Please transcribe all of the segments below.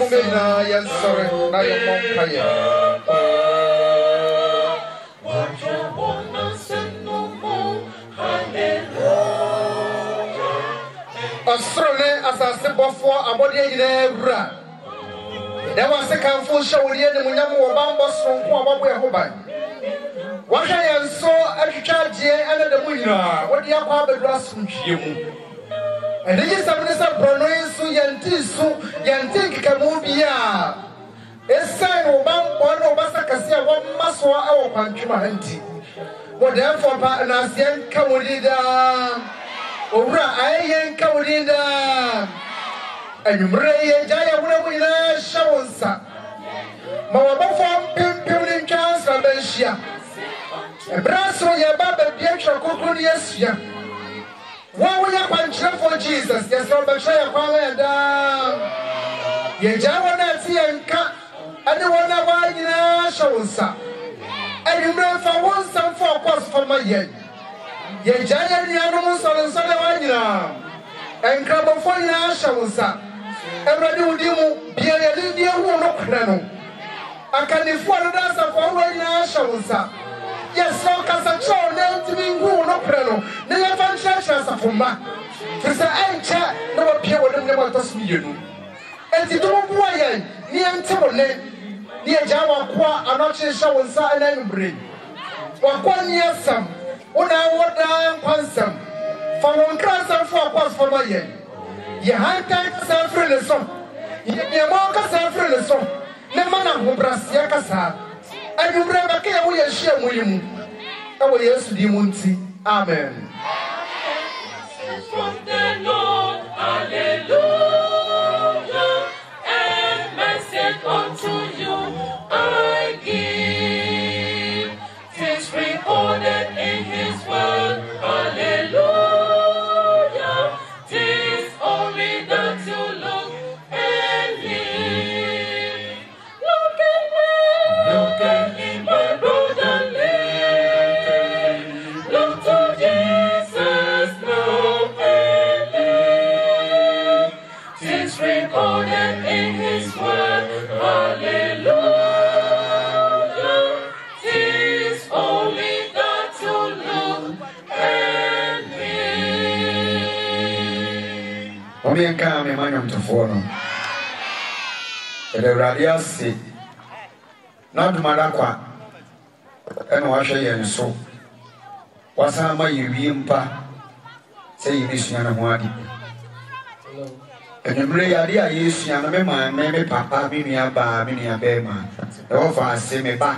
Momina, yes, sorry, now your mom pay. Australia as a simple for a body in every. There was a careful show with the Munamu Bambos from Kuabawe Hoban. What I saw at Charge and the Muina, what the Abba grass from Jim. And this is a minister Pronoisu Yantisu, Yantik Kamubia. A sign of one of Basakasia, one Maswa, our Panchumahanti. What therefore partners Yan Kamudida. Ora ayen kawinda anyumre jaya wuna shawonsa mawabafo pimpim chance benshia ebraso ye baba bietro kokuni yesia wa ya kwanchira for Jesus yes no be try kwanda ye jawo na ti enka ade wona wa nyina shawonsa anyumre fa wonsa for course for my yen ye jaya ni anu so le wanyina enkrabo fo nyina shawonsa everade udimu bia ye di ehu no kra no akanifo no dansa fo wanyina shawonsa yes so kasa cho ne ntimi hu no kra no ne ye fan shasha safuma fisa enche no wa pie wodem ne ba tosu yenu enti to bu ayen ni ente ne ni ye jawa kwa anoche shawonsa ana nyumbre wa kwa ni asam una wodan kwansam for one cancer for course for my yen ye hanta self relation ye mo ka self relation ne mana ho brasia kasa adumre ba ke wo ye hia mo yimu e wo Yesu di mu nti amen from the Lord hallelujah and message unto you I give this recorded in his word hallelujah this only that you look and live look at him my brother live look to Jesus now and live this recorded in his word hallelujah this only that you look and live Omienka me manyo mtofo no ele radiasi na dumara kwa eno wahwe ye nso wasama yewie mpa se yibisua na ho adi enumre yade a yesua na me man me papa me nua ba me nua be ma e wo fa ase me ba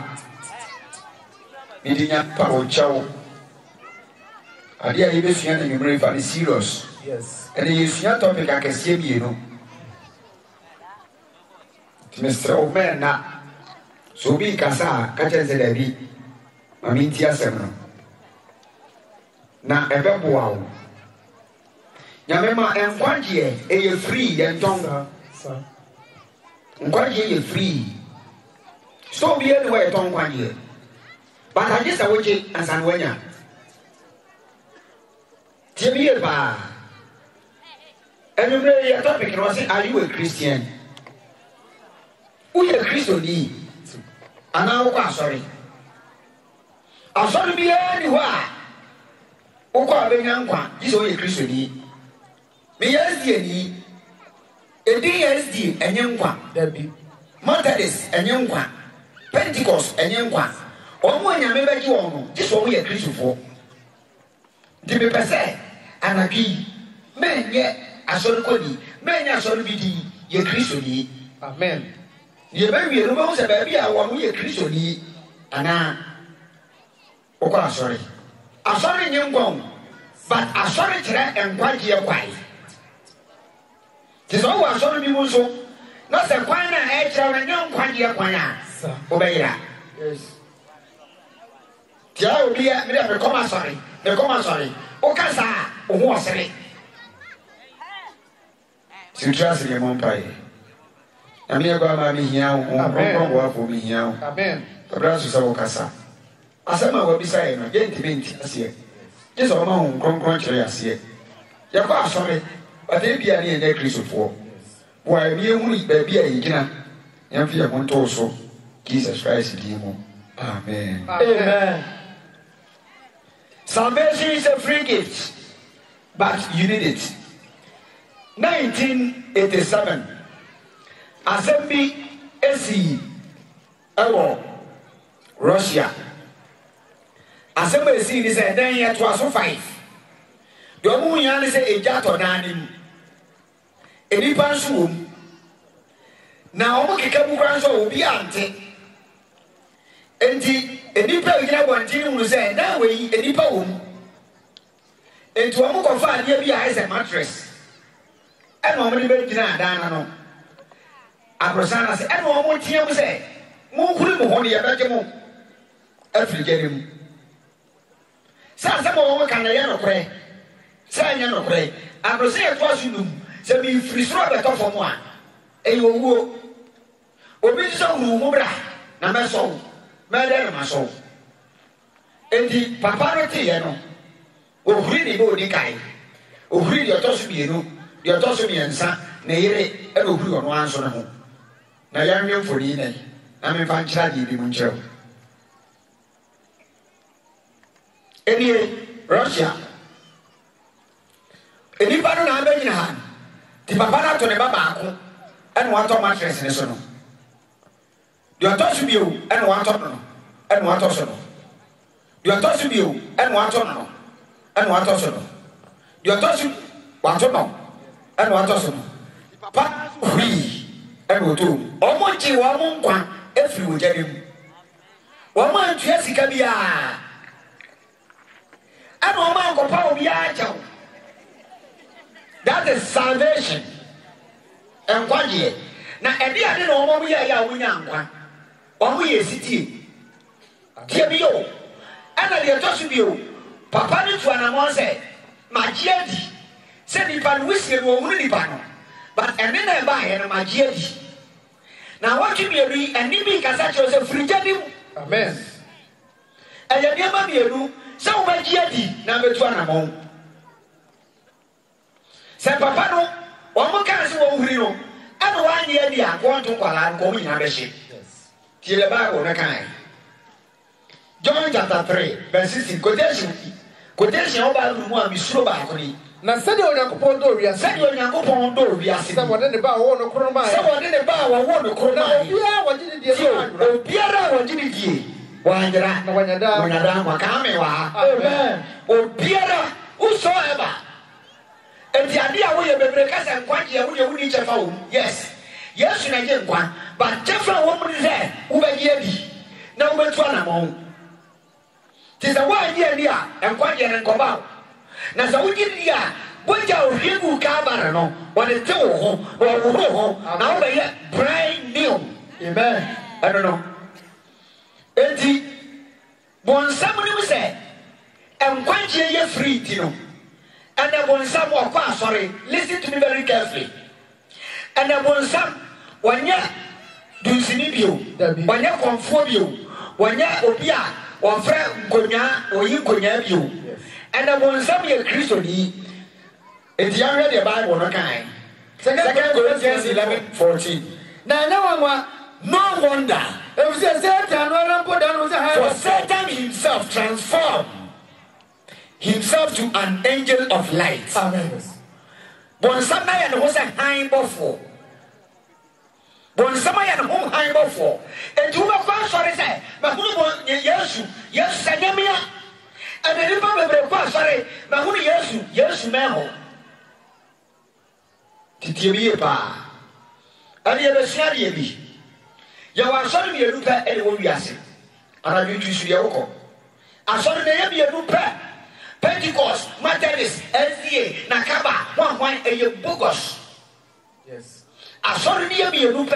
me dinya pa o chawo ade a yibisua na enumre fa ni serious yes and yesua topic akese bienu Mr. Omena so bi kasa ka chense da bi mami nti asem no na ebeboa wo nyame ma enkwagye eye free ye ntonga enkwagye ye free so bi ene we tonkwagye but aje sa woje ansan wanya tiye ba enumre ye topic no say are you a Christian uye Christian ana wo kwa sorry asori bi eni wa uko abenya nkwa jiso ye Christian me yesdi eni edi yesdi enye nkwa dabi Methodist enye nkwa Pentecost enye nkwa omo nyame beji won jiso wo ye Christian fo di me pese anaki menye asori kodi menye asori bi di ye Christian amen ye baby no mo se baby a wo ye Christian ana okwa asori nye ngwon but asori kire enkwaje kwai tiso wo asori bi mo so no se kwan na e kire nye nkwaje kwan a obeyira yes tia obi a me de come asori o kasa o ho asori Sitrasi le mon pai Amia ba ma mi hia o wa fo mi hia o amen abraso sa wo kasa asema wa bisa e no gentimenti ase jeso ma ho kronkron kire ase ya kwa asore ade bia ne Kristo fo Why me only baby agina? Young fear want also Jesus Christ in him. Amen. Amen. Salvation is a free gift, but you need it. 1987, Assembly SE, Russia. Assembly SE is a 9 year to 5. The woman is a jato nanim. Any pansum. Now, Mokikabu Granso will be auntie. And any person wanting to say, now we any poem. And to a more confined near eyes and mattress. And normally making a dano. Abrosana said, and one more team say, Mokumu honey about you. Every game. Some more can I pray. Say, I pray. Abrosana was you. Say, me free throw the top of one. A you will. Obi so mubra na meso mede na so enti papa no te ye no ohuri ni bo ni kai ohuri de otoso bienu de otoso biensa na yire e no ohuri ono anso na ho na ya nwe mfoni na na me fa nchira di bi mu nchiro eni Russia eni ba no na ba nyina ha ti papa na to ne baba ako ene wa to mattress ne so no you are touching you and one ton and one ton. You are touching you and one ton and one ton. You are touching one ton and one ton. But we and we do. Almost you are one every we get him. 1 man Jessica Bia and 1 man go power Bia. That is salvation. And 1 year. Now, and the other no more we are young. We are city. Dear Bio, and I touch you. Papa to an amount said, my Giadi said if I wish you were really panel, but and then I buy and my Giadi. Now, what you be and you make as such a free Giadi? Amen. And you never be a room, so my Giadi, number 2 amount. Said Papa, no, 1 more can say, oh, Rio, and 1 year, they are going to call and go in a ship. Till the Bible, John chapter 3, verse 16. Quotation about the one we slow back on it. Now, said you are upon Doria, said you are upon Doria, someone in the bar won a croma, someone in the bar won a croma. What did you do? Pierre, what did you do? When you're done, amen. Oh, Pierre, whosoever. And the idea we have been breakers and quite here, we will each other. Yes. Yes, and I get one, but Jeffrey woman is there, who are ye? Now, which one among? 'Tis a 1 year, and 1 year and come out. Now, so we get here, what you hear, Cabarano, what is two, or now they are brand new. Amen. I don't know. And the one somebody will say, and 1 year free, you know, and I want some more fast, sorry, listen to me very carefully. And I want some when you do Sinibio, when you conform you, when you obia, or friend Gonya, or you Gonya you. And I want some your Christian, it's young read the Bible, no kind. 2 Corinthians 11:14. Now, no wonder, for Satan himself transformed himself to an angel of light. Amen. Bon Samaya was a high before. Bon Samaya home high before. And to my father said, Mahulu Yesu, yes, Sanamia. And the Republic sorry, Mahulu Yesu, yes, Maho. Titiba. And the other Shadi. You are sorry, you look at any one yassi. And I do to Yoko. I saw the name you look at. Pentecost, Methodist, SDA, Nakaba, one a year bogus. Yes. I saw the near me a loop.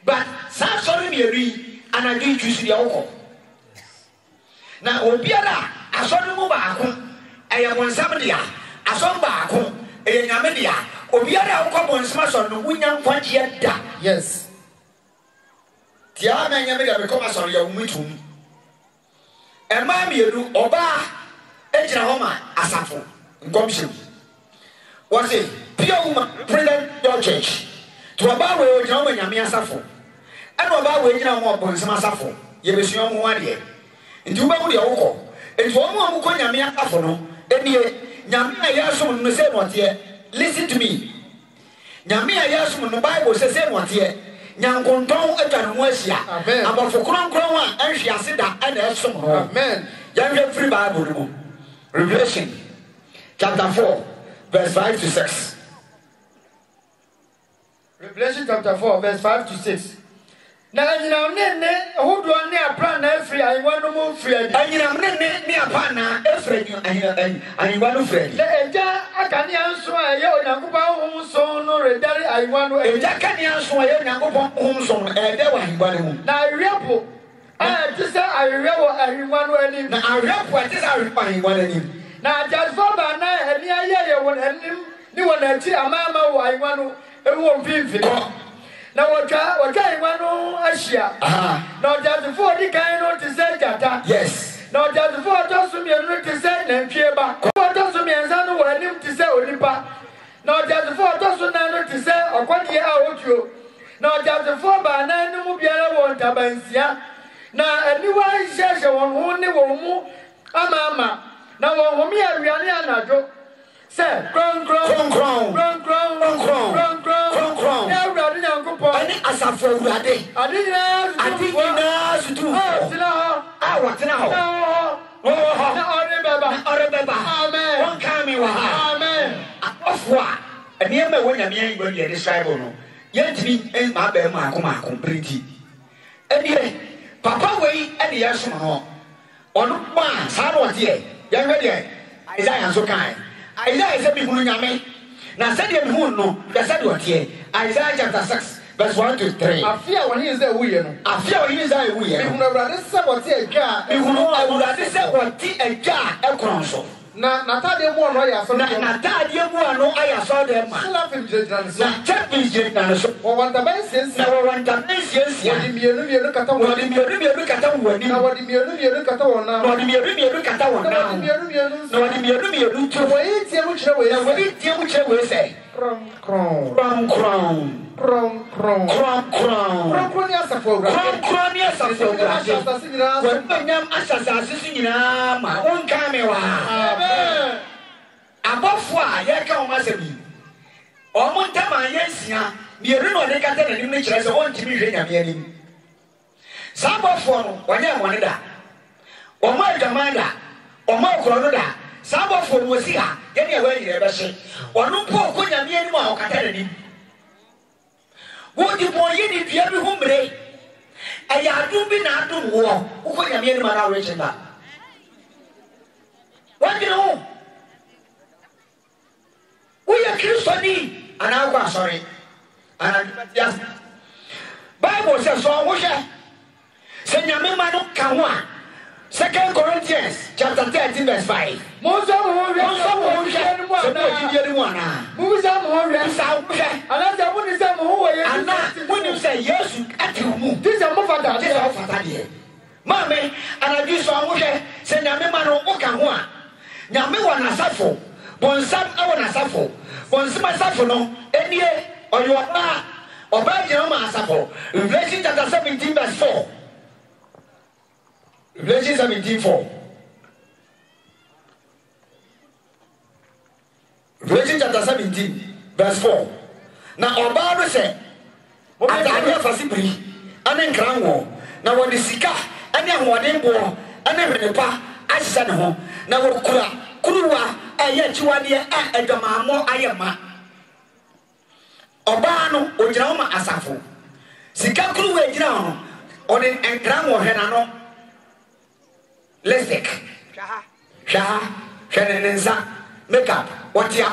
But some sorry me a read, and I didn't choose the alcohol. Now, Obiara, I saw the mobile. I am one somebody. I saw Baco, a Yamedia. Obiara, come on, smash on the winning point yet. Yes. Tiana Yameda becomes on your mutum. And mammy, you do Oba. Ejra homa asafo ngomhye wose pure pure woman present your church to about where you know when you suffer and about where you know more points suffer you be sure one year into about your uncle and one more coin yamia afono and ye yamia yasum no say what here listen to me yamia yasum no Bible says say what here nyankonton atwa no asia abafo kronkron a ahwe aseda ana esom ho amen yanhwe free Bible no Revelation chapter 4 verse 5 to 6 Revelation chapter 4 verse 5 to 6 na anyina nene hodo ne apra na afri ayiwa no mo fri anyina nene ne apa na afri ayiwa no fri na eja akane anso aye onyankopon honso no redare ayiwa no eja akane anso aye onyankopon honso no ede wa ayiwa no na arepo tisa arewo ayiwa no ani na arepo tisa ayiwa no ani na jazfo ba na ani aye ye won anim ni won achi amama wo ayiwa no ewo mfimfi na waka iwanu ashia na ojazufo di kan no ti se jata yes na ojazufo to sumi enu ti se nantwieba ko to sumi ensa no wanim ti se onipa na ojazufo to su na no ti se okwadi a otuo na ojazufo ba na enu mu biara won tabansia na aniwa ihye won ho ne won mu ama na won ho mi awiane anajo se kron ani asafo awurade adina sutu awatena ho na orebeba amen won kami wa ha amen afwa ani ma wonyame yan go ye describe no yentimi en ma ba ma akoma pretty ani papa wei ani yasum ho onu ba sa no tie yan we die Isaiah so kai Isaiah said, "People nyame." Na said him who no. They said what here? Isaiah chapter 6, verse 1 to 3. I fear when he is there, we know. I fear when he is there, we know. People never said what here, God. People never said what here, God. A console. Na tade mo no ya so na tade mo no aya so dem ma na fim jejran so na check me jejran so o wanda ben sense na o wanda ben sense ya di mienu kata wo di mienu kata wo ni na wo di mienu kata wo na wo di mienu kata wo na na wo di mienu to wo tie mo kire wo ya wo tie mo kire wo say kron ni asafo nyam asasa nyina ma on kamewa amen abofo a ye ka o masebi o mo ntama yensia mieru no de kata na nim kire se on timi hwe nyame anim sabofo no wanya mo ne da o mo adamanda o mo okro no da sabofo no wasi ha ye ne wa nyire be hye onu po ko nyame anim a o kata na nim wo di boye ni bia bi humre aya adum bi na adum wo ko nyame anim ara we chenda what you we are Christian and I was sorry and yes Bible says so wo hwe se nyame ma no ka ho a 2 Corinthians chapter 13 verse 5 Moza mo hwe ni mo ana ni mo ana Moza mo hwe sa wo hwe ana ja mo ni se mo ho ye ana mo ni se Yesu ati mu this is mo fata this is fata de mame ana ji so wo hwe se nyame ma no o ka ho a nyame wa na safo bonsam awo na safo bonsam safo no enie oyo oba je ma safo Revelation chapter 17 verse 4 Revelation 17:4 Revelation chapter 17 verse 4 na oba no se adade afasibri ane nkran wo na wo de sika ane ahoden bo ane hwenepa ahisa ne ho na wo kura kuruwa eye chiwade a adwamamo ayema oba no ogira wo ma asafo sika kuruwa egira ho ode nkran wo hwe na no lipstick shaha makeup watia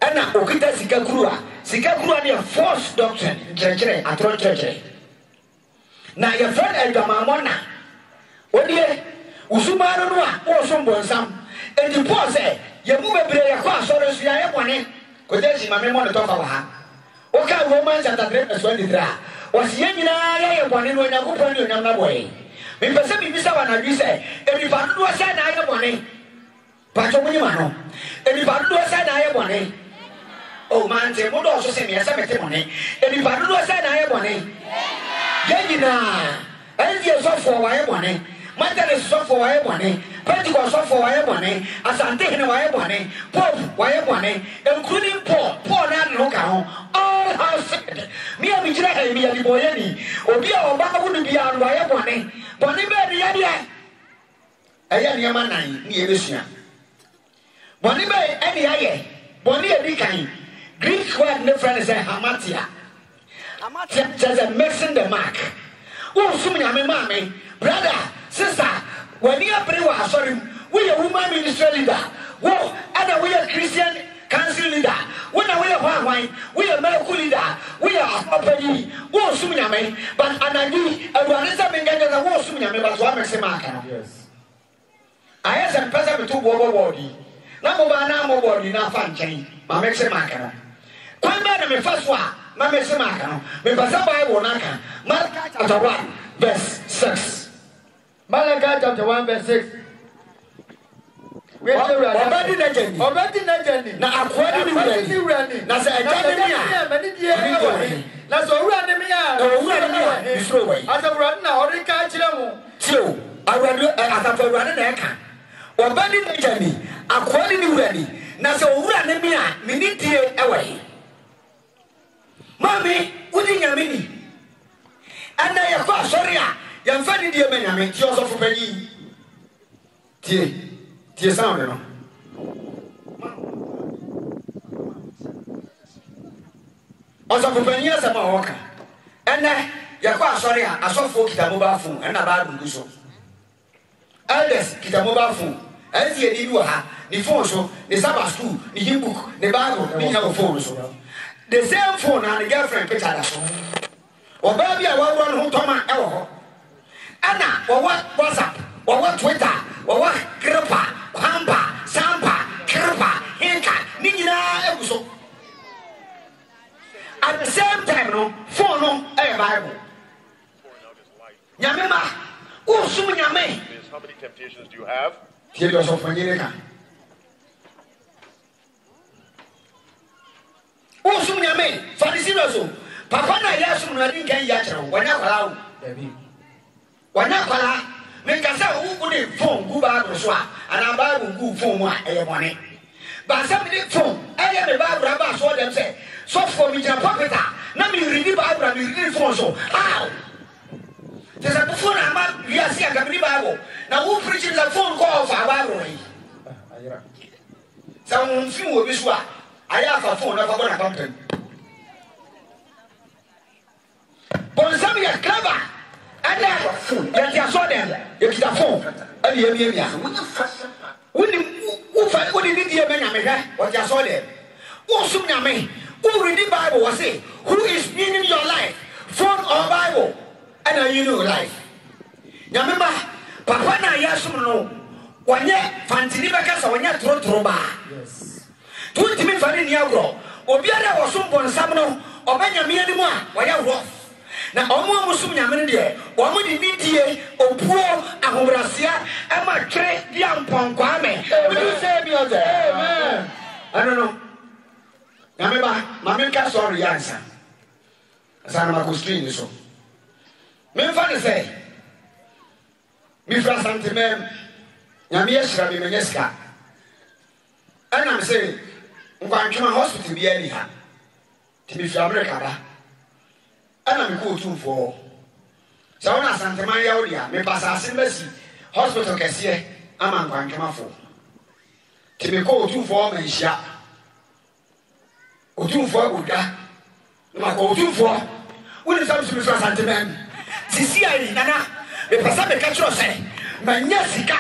ana okita sika kuruwa ne false doctrine church atro church na your friend adwamamona odie usumaro no a wo so mbonsam enti Paul say ye mu bebre ya kwa soro so ya ye bone ko desi mame mo no to fa ha o ka Romans chapter 3:23 was ye nyina ye bone no Yakobon no nyam na boy me pese bi bisa wana dwi se eni pa do se na ye bone pa to munyi ma no eni pa do se na ye bone oh man te mo do so se me esa mete money eni ba do se na ye money ye nyina eni so for wa ye money Mandela so for wa ye money Pentecost so for wa ye money Asante hene wa ye money Pope wa ye money including Paul na no ka ho all have said me am jira he me ali boye ni obi a oba ko no bia no wa ye money boni be ni ya dia aya ni ama nan ni e besua boni be eni aye boni e di kan Greek word ne friend say hamatia just a mixing the mark wo sum nyame maame brother sister when you pray wa sorry we a woman ministry leader wo and we a Christian council leader when we a wine we a medical leader we a apopany wo sum nyame but anagi aduane sa menga na wo sum nyame but wa mix mark yes I have some person to wo body na mo ba na mo body na fa nchen ma mix mark na kwan ba na me faswa ma mix mark no me pasa Bible na kan Mark chapter 1 verse 6 Malachi chapter 1 verse 6 Obadi na jeni na akwadi ni wurani na se ejade mi a mani die na so wurani mi a isro wai asawurani na orika kire mu tio awurani asawurani na eka obadi na jeni akwadi ni wurani na se wurani mi a mini die ewai mami udi nyame ni ana ya kwa sorry a ya mfa ni die menyame ti oso fu panyi tie sound no oso fu panyi asa ma woka ana ya kwa sorry a asofo kita mobile phone ana ba du so elders kita mobile phone ezi e di ha ni phone so ni Sabbath school ni hymn book ni Bible ni na phone so the same phone and the girlfriend picture that so oba bia wa run ho toma e wo ho ana wo WhatsApp wo Twitter wo Gripa Pamba Samba Gripa Hinka ni nyina e so at the same time no phone no e Bible nyame ma wo sum nyame how many temptations do you have tie do so fanyere ka wo sum nyame Pharisee so papa na Yesu no adi kan ya kire wanya kwala wo wanya kwala me ka sa wo ni phone gu ba do so ana ba gu phone mu a e bone ba sa me phone e ye me ba bra ba so dem say so for me ja pocket na me read ba bra me read phone so how there's a phone ama ya si aga me ba wo na wo preach the phone call for ba bro yi ayira sa wo mfi wo bi so a aya fa phone na fa bona company Bonsam ya clever. Ada ya ti aso dem. Ya kita phone. Ani yemi yemi a. Woni ni die me nyame hwe. O ti aso dem. Wo sum nyame. Who read the Bible was say, who is meaning your life? Phone or Bible? And are you know life? Nyame ba papa na ya sum no. Wanye fantini beka sa wanye tro ba. Yes. Tuti mi fani ni agro. Obiara wo sum bonsam no. Obanya me ani mu a waya rough. Na omo musum nyame de omo di nidie opuo ahobrasia e ma twere dia mponkwa me we say bi oze amen I don't know nyame ba mame ka sorry answer sana ma ko screen so me fa ne say mi fra santimem nyame yeshira bi menyeska ana me say nkwanchuma hospital bi ani ha ti mi fra America ba ana me ko tumfo sa wona santeman ya odia me pasa asimbasi hospital kese ama nkwankwamafo ti me ko tumfo ma nhia otumfo agoda ma ko otumfo woni sa bisu bisu santeman sisi ai nana me pasa me ka tro se ma nya sika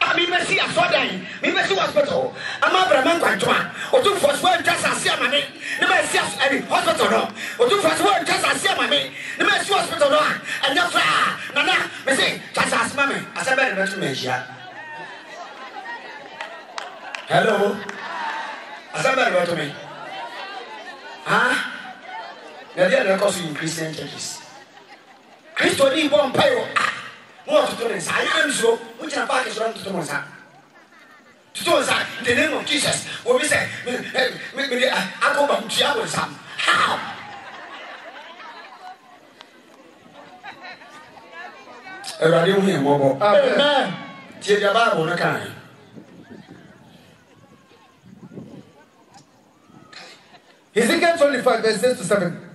ami mesi asodan mi mesi hospital ama brama nkwantwa otumfo so ntasa ase amane ne ma esi hospital no otumfo so ntasa ase amane ne ma esi hospital no anya fra nana me say tasa ase mame asabe ne betu menhia hello asabe ne betu me na dia na cause in Christian churches Christo ni bon payo mo to to nsa ya nso mo kira pa ke so to mo nsa to So in the name of Jesus, when we say, I go back to Yahweh Sam. How? Amen. Take the Bible, no kind. Ezekiel 25 verse 6 to 7.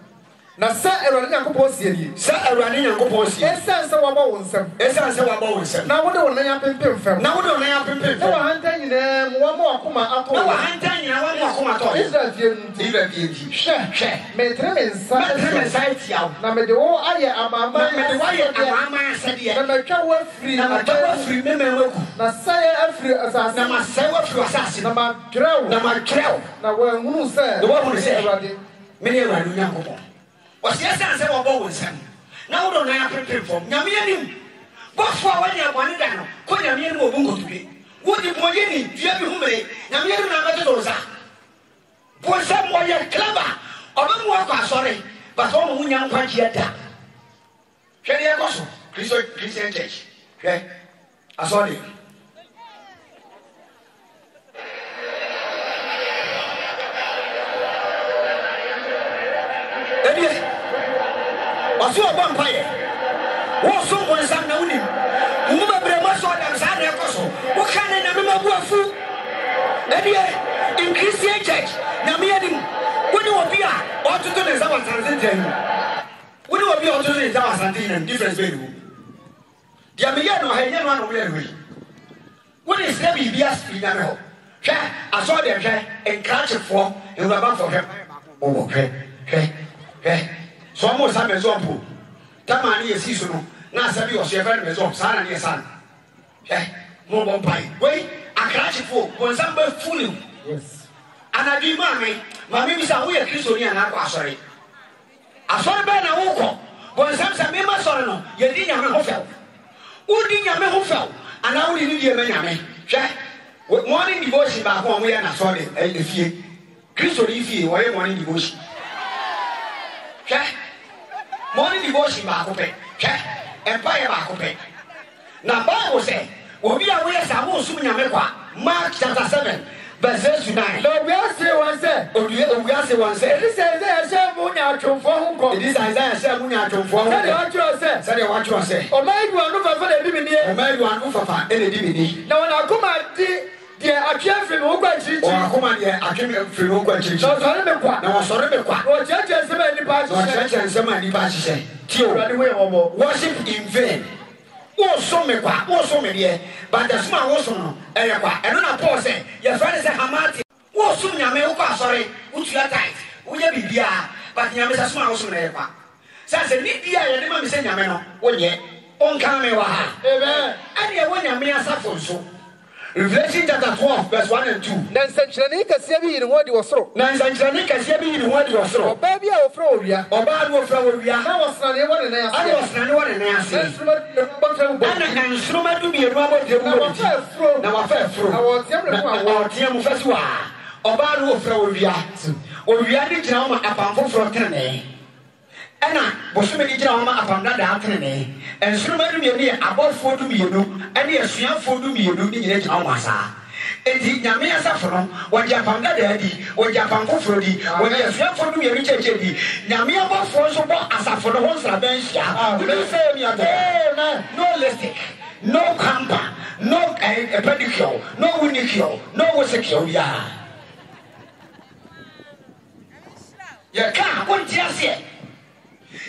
Na sa erani yakopon sie ni. Sa erani yakopon sie. Esan se waba wonsam. Esan se waba wonsam. Na wo de wona ya pempem fam. Na wo de wona ya pempem fam. Na wa hanta nyina mo wa mo akoma ato. Na wa hanta nyina wa mo akoma to. Israel fie nti. Israel fie nti. Hwe. Metre mensa. Metre mensa etia. Na me de wo aye amama. Na me de wo aye amama asede. Na me twa wo free. Na me twa wo free memeweku. Na saye afri asase. Na ma saye wo free asase. Na ma drew. Na ma drew. Na wo hunu se. Na wo hunu se. Erade. Me ne erade nyankopon. Was yes and say wabo wonsam na wo do na ya prepare for nyame anim bofo a wanya bone da no ko nyame anim obungo tuwe wo di moye ni dia bi humre nyame anim na beto do za bonsam mo ye clever obamu akwa sorry but o mo nya nkwa ji ada hwe ne yakoso Christian church hwe asori Wasu obon paye wo so bon sam na unim mu bebre mo so dam sa na ekoso wo kan na me mabu afu in Christian church na me adim wo ni obi a o tutu ne zawa santen wo ni obi a o tutu ne zawa santen difference be no dia me ye no ha ye no anu le ru wo ni se bi bia spiri na me ho hwe aso de hwe enkrachefo ewuraba fo hwe o hwe so mo sa mezo mpo tama ni esi so no na asabi o shefa ni mezo sa na ni esa mo bon pai we akrachifo bon samba fulu yes anadi mami mi sa wo ye Kristo ni ana kwa asori be na wo ko bon sam me ma sori no ye di nyame ho fel wo di nyame ho fel ana wo ni die me nyame morning devotion ba ko mo ye na sori efie Kristo ni fie wo ye morning devotion morning devotion ba ko pe empire ba ko pe na Bible say obi a we say mo sum nyame kwa Mark chapter 7 verse 9 no we are say one say it is Isaiah say mo nya atwomfo ho ko it is Isaiah say mo nya atwomfo ho say de wa tro say o mai du anu fafa de bi mi o mai du anu fafa e de bi mi na wona akoma di de atwa firi mo kwa chiri o akoma de atwa firi mo kwa chiri no sori me kwa na o sori me kwa o cheche se ma ni ba o cheche se ma ni ba hye tio worship in vain wo so me kwa wo so me de but the small wo so no e kwa eno na Paul say your friend say hamati wo so nyame wo kwa sorry wo tua tight wo ye bibia but nyame say small wo so na e kwa say ni bia ye de ma me say nyame no wo ye on kan me wa ha amen ade wo nyame asafo nso Revelation chapter 12 verse 1 and 2. Na nsankyerane kase bi yiri ho di wosoro. Na nsankyerane kase bi yiri ho di wosoro. Oba bi a ofra owia. Oba no ofra owia. Na wasrane wo ne na ase. Ana wasrane wo ne na ase. Ana instrument du bi yiri abo de mu. Na wa fa fro. Na wo tiam le ko awo. Tiam mu fa so a. Oba no ofra owia. Owia ni gina ma apamfo fro tene. Ana bosome ni gina ma apamda da tene. Instrument du bi yiri abofo du bi yiri. Ene asuafo du bi yiri ni gina gina ma sa. Enti nyame asafro wo japanga da di wo japanko fro di wo asuafo du yiri cheche di nyame abofo so bo asafro ho nsra ben hia. We say me amen. No elastic, no camper, no pedicure, no unicure, no wasicure ya. Ya ka won ti ase.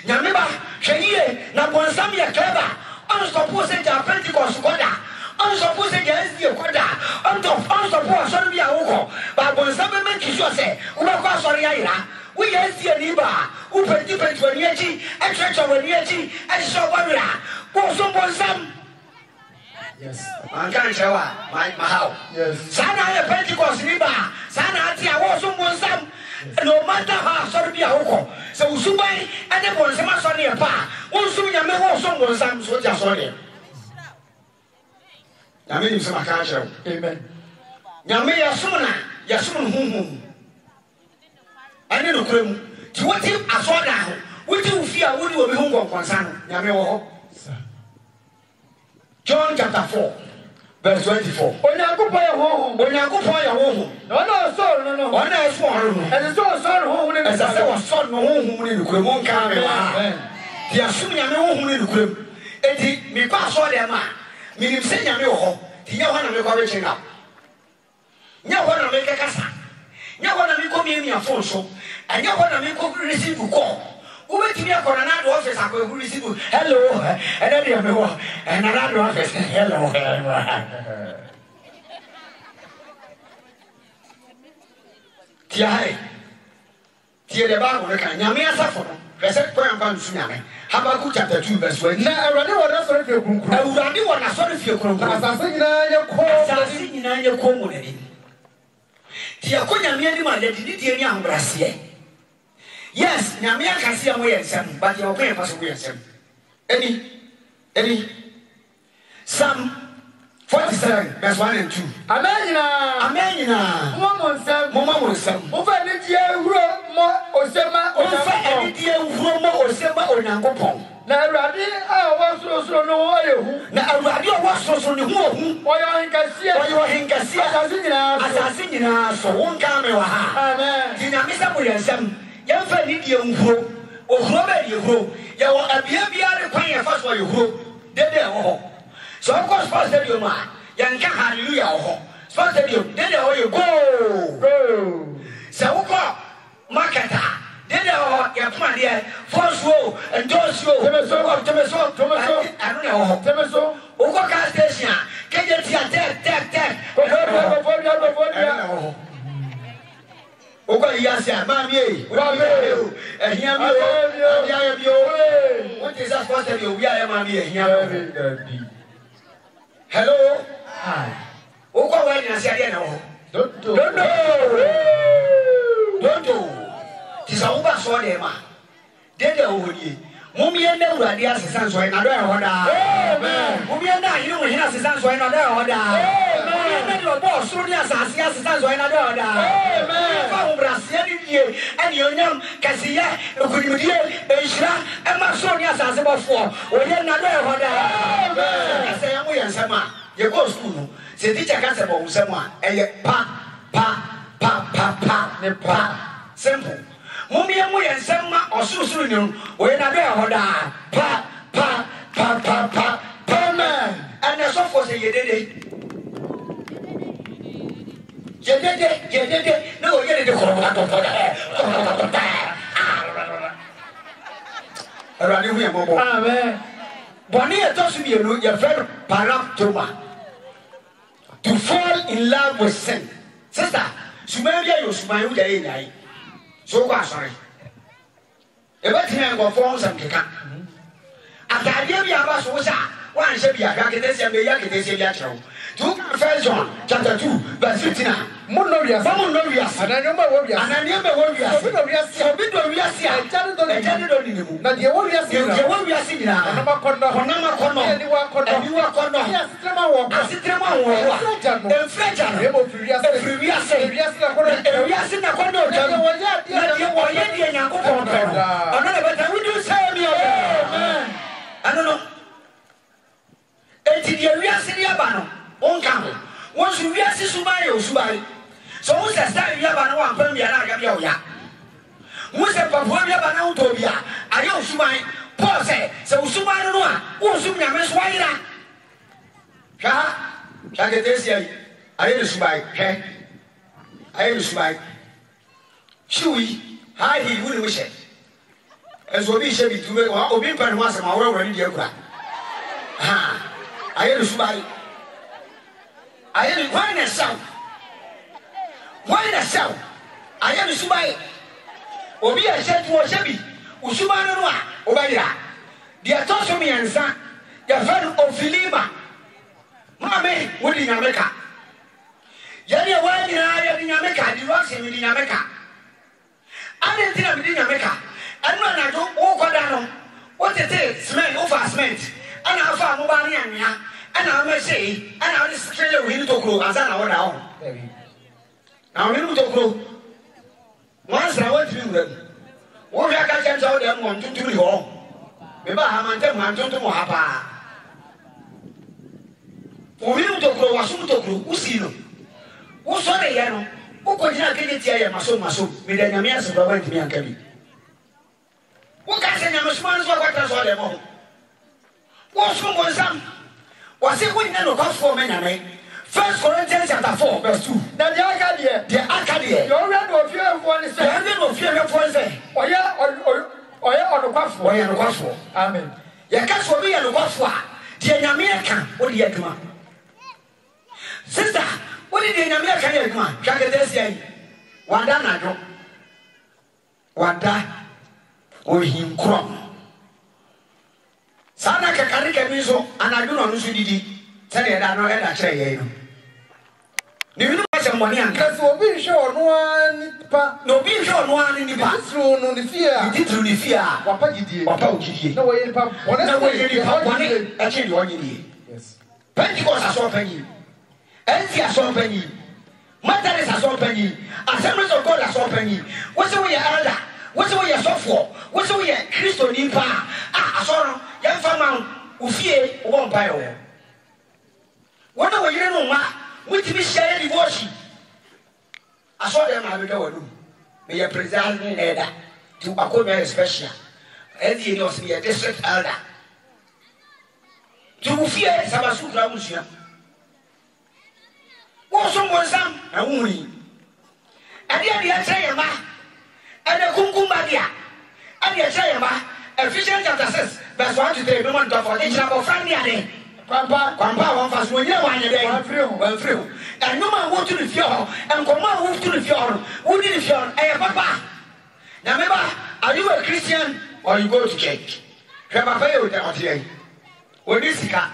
Nyame ba hweye na bonsam ya clever. On suppose ja Pentecost koda. On suppose ja SDA koda. On suppose so bi awoko. Ba bonsam be make sure say we go asori ayira. We SDA ni ba. U Pentecost wani echi, e church wani echi, e so babira. Wo so bonsam. Yes. Man kan chewa, my how. Yes. Sana ya Pentecost ni ba. Sana ati awo so bonsam. No matter how sorry be awoko. So usubai ade bonsam asori e pa. Wonsum nyame wo so bonsam so ja sorry. Nyame ni sama ka chewa. Amen. Nyame ya sumna humhum. Ane no kremu. Ti woti asoda ho. Woti ufia wodi obi hu nkonkonsa no. Nyame wo ho. John chapter 4 verse 24. Onyankopɔn yɛ honhom. Onyankopɔn yɛ honhom. Na ɔno a ɔsɔre no no. Ɔno a ɛsɔre no. Ɛsɛ sɛ ɔsɔre honhom ne ɛsɛ sɛ wɔsɔre no honhom ne nokorɛ mu nka me wɔ. Ti asum nyame honhom ne nokorɛ mu. Enti mekɔ asɔre dɛm a menim sɛ nyame wɔ hɔ. Ti nyɛ hɔ na mekɔ reaching out. Nyɛ hɔ na mekɛkasa. Nyɛ hɔ na mekɔ miamia phone so. Ɛnyɛ hɔ na mekɔ receive call. Wobɛtumi akɔna na do office akɔ receive hello ɛnɛ deɛ mewɔ ɛna na do office hello. Tia hai. Tia de ba ko ka nyame asafo no. Hwese ko yamba nsu nyame. Habakkuk chapter 2 verse 1. Na awurade wɔ na sɔre fie kunkun. Awurade wɔ na sɔre fie kunkun. Asase nyinaa yɛ kɔ. Asase nyinaa yɛ kɔ mu na ni. Tia ko nyame ani ma de di die ni ahobrɛseɛ. Yes, nyame akase a mo yɛ nsɛm, but yɛ ɔkɔ yɛ fa so mo yɛ nsɛm. Any Psalm 47 verse 1 and 2. Amen. Mo nsɛm. Mo fa ni die wuro mo osema Onyankopɔn. Na awurade a wɔ sorosoro no ɔyɛ hu. Na awurade a wɔ sorosoro ne ho hu. Ɔyɛ ɔhenkɛseɛ. Asase nyinaa so wonka me wɔ ha. Amen. Ti nyame sɛ mo yɛ nsɛm. Yɛmfa ni die nhuro. Ohuro bɛ die huro. Yɛwɔ abia biara kwan yɛ fa so yɛ huro. Dede wɔ hɔ. So ɔkɔ sports stadium a yɛnka hallelujah wɔ hɔ. Sports stadium dede wɔ yɛ goal. Sɛ wokɔ market a dede wɔ hɔ yɛpoma deɛ fɔnsuo ndɔsuo temeso ano na wɔ hɔ. Temeso. Wokɔ car station a kegye tia tɛk. Ogo yasi a mami e ehia mi o ya bi o what is that supposed to be we are mami ehia hello hi ogo wa ni ase ade na ho don't ti sa wo ba so de ma dede o hodi mummy na urade asesan so na do e hoda amen mummy na yiri wo hina asesan so na do e hoda amen na do bo so ni asase asesan so na do e hoda amen fa umbrasia ni die ani onyam kasiya ekunimdie enhira e ma so ni asase bofo o ye na do e hoda amen ase ya mo ye nsema ye go school no se teacher ka se bo nsema e ye pa ne pa simple mummy mu ye nsema osurusuru ni o ye na do e hoda pa amen and so for say ye dede no o ye dede ko Arani hu ye bobo Amen. Boni e to su bi enu ye friend paraptoma to fall in love with sin sister sumabia yo sumayu ja ye nyai so kwa sorry ebetina ngofo nsam keka atade bi aba so sa wan hye bi aka ketesia be ya ketesia bi akyew to First John chapter 2 verse 15 Munno wiase. Ananioma wo wiase. Obi do wiase a jare do ni mu. Na de wo wiase nyina. Onama kono. Ani wa kono. Asitrema wo. Enfreja no. Emo firi wiase na kono jare. Na de wo ye de Nyankopɔn pɛ. Ono na beta we do say me amen. Ano no. Enti de wiase ni aba no. Onka ho. Won su wiase subaye osubaye. So who says that you have an one family and I got your ya? Who said, Papa, you have an autobia? I don't see my Paul say, so Sumai no one, who soon your miss Waira? Shall get this year? I didn't smile, hey? I didn't smile. Shui, I he wouldn't wish it. As will be shabby to me, or be part once my own in your crack. Ha! I didn't smile. I didn't find a sound. Why the sound? I am Subai. Obi a shed to a shabby. Usumanoa, Obaya. The Atosomi and son, the friend of Philima. Mamma, would in America. Yania, why in America? The rocks in America. I didn't think in America. And when I don't walk down, what it is, cement over cement. And I found Mobania. And I may say, and I'll just kill you to grow as I know now. Now, we don't go. Once I went through them, what I can tell them 1, 2, 3 home. Maybe I am 1, 2, 3 hapa. Omi to grow, was to grow, Usino. What's on a yano? Who could not get it here, Maso, with an Amias of went to me and Kevin? What can I say? I'm a small what I saw them. What's from some? Was it when you got 4 men? 1 Corinthians chapter 4, verse 2. Now the Arcadia. You're ready of fear of one is saying, of fear of one say, or yeah, or the quaff, or the quaff. Amen. Your cats will be a quaff. The American, what do you come? Sister, what did the American come? Jacket say, Wanda, Wanda, or him crumb. Sana Kakarika Miso, and I do not know Sudi. Tell you that no end actually. You know what some money and cats will be sure no be sure one in the past room on the fear. You did through the fear. Papa, you did. Papa, you no way, Papa. One way, actually, 1 year. Yes. Pentecost has opened you. Elsie has opened you. Mother has opened you. Assemblies of God has opened you. What's the way your elder? What's the way your software? What's the way your Christian Nipa? I saw young farmer who fear won't buy all. What do you know? Which we share the worship. I saw them have a door. May a presiding elder to a special. And he knows me a district elder. To fear Sabasuka Musia. What's someone some? A woman. And yet the Achayama and the Kunkumadia. And the Achayama, Ephesians chapter 6, verse 1 to 3, no one to for each number family. Papa, one fast when you want a day, well through. And no man want to the fjord, and come on, move to the fjord. Who did the fjord? Eh, Papa. Now, remember, are you a Christian or you go to church? Papa, you tell me. What is the car?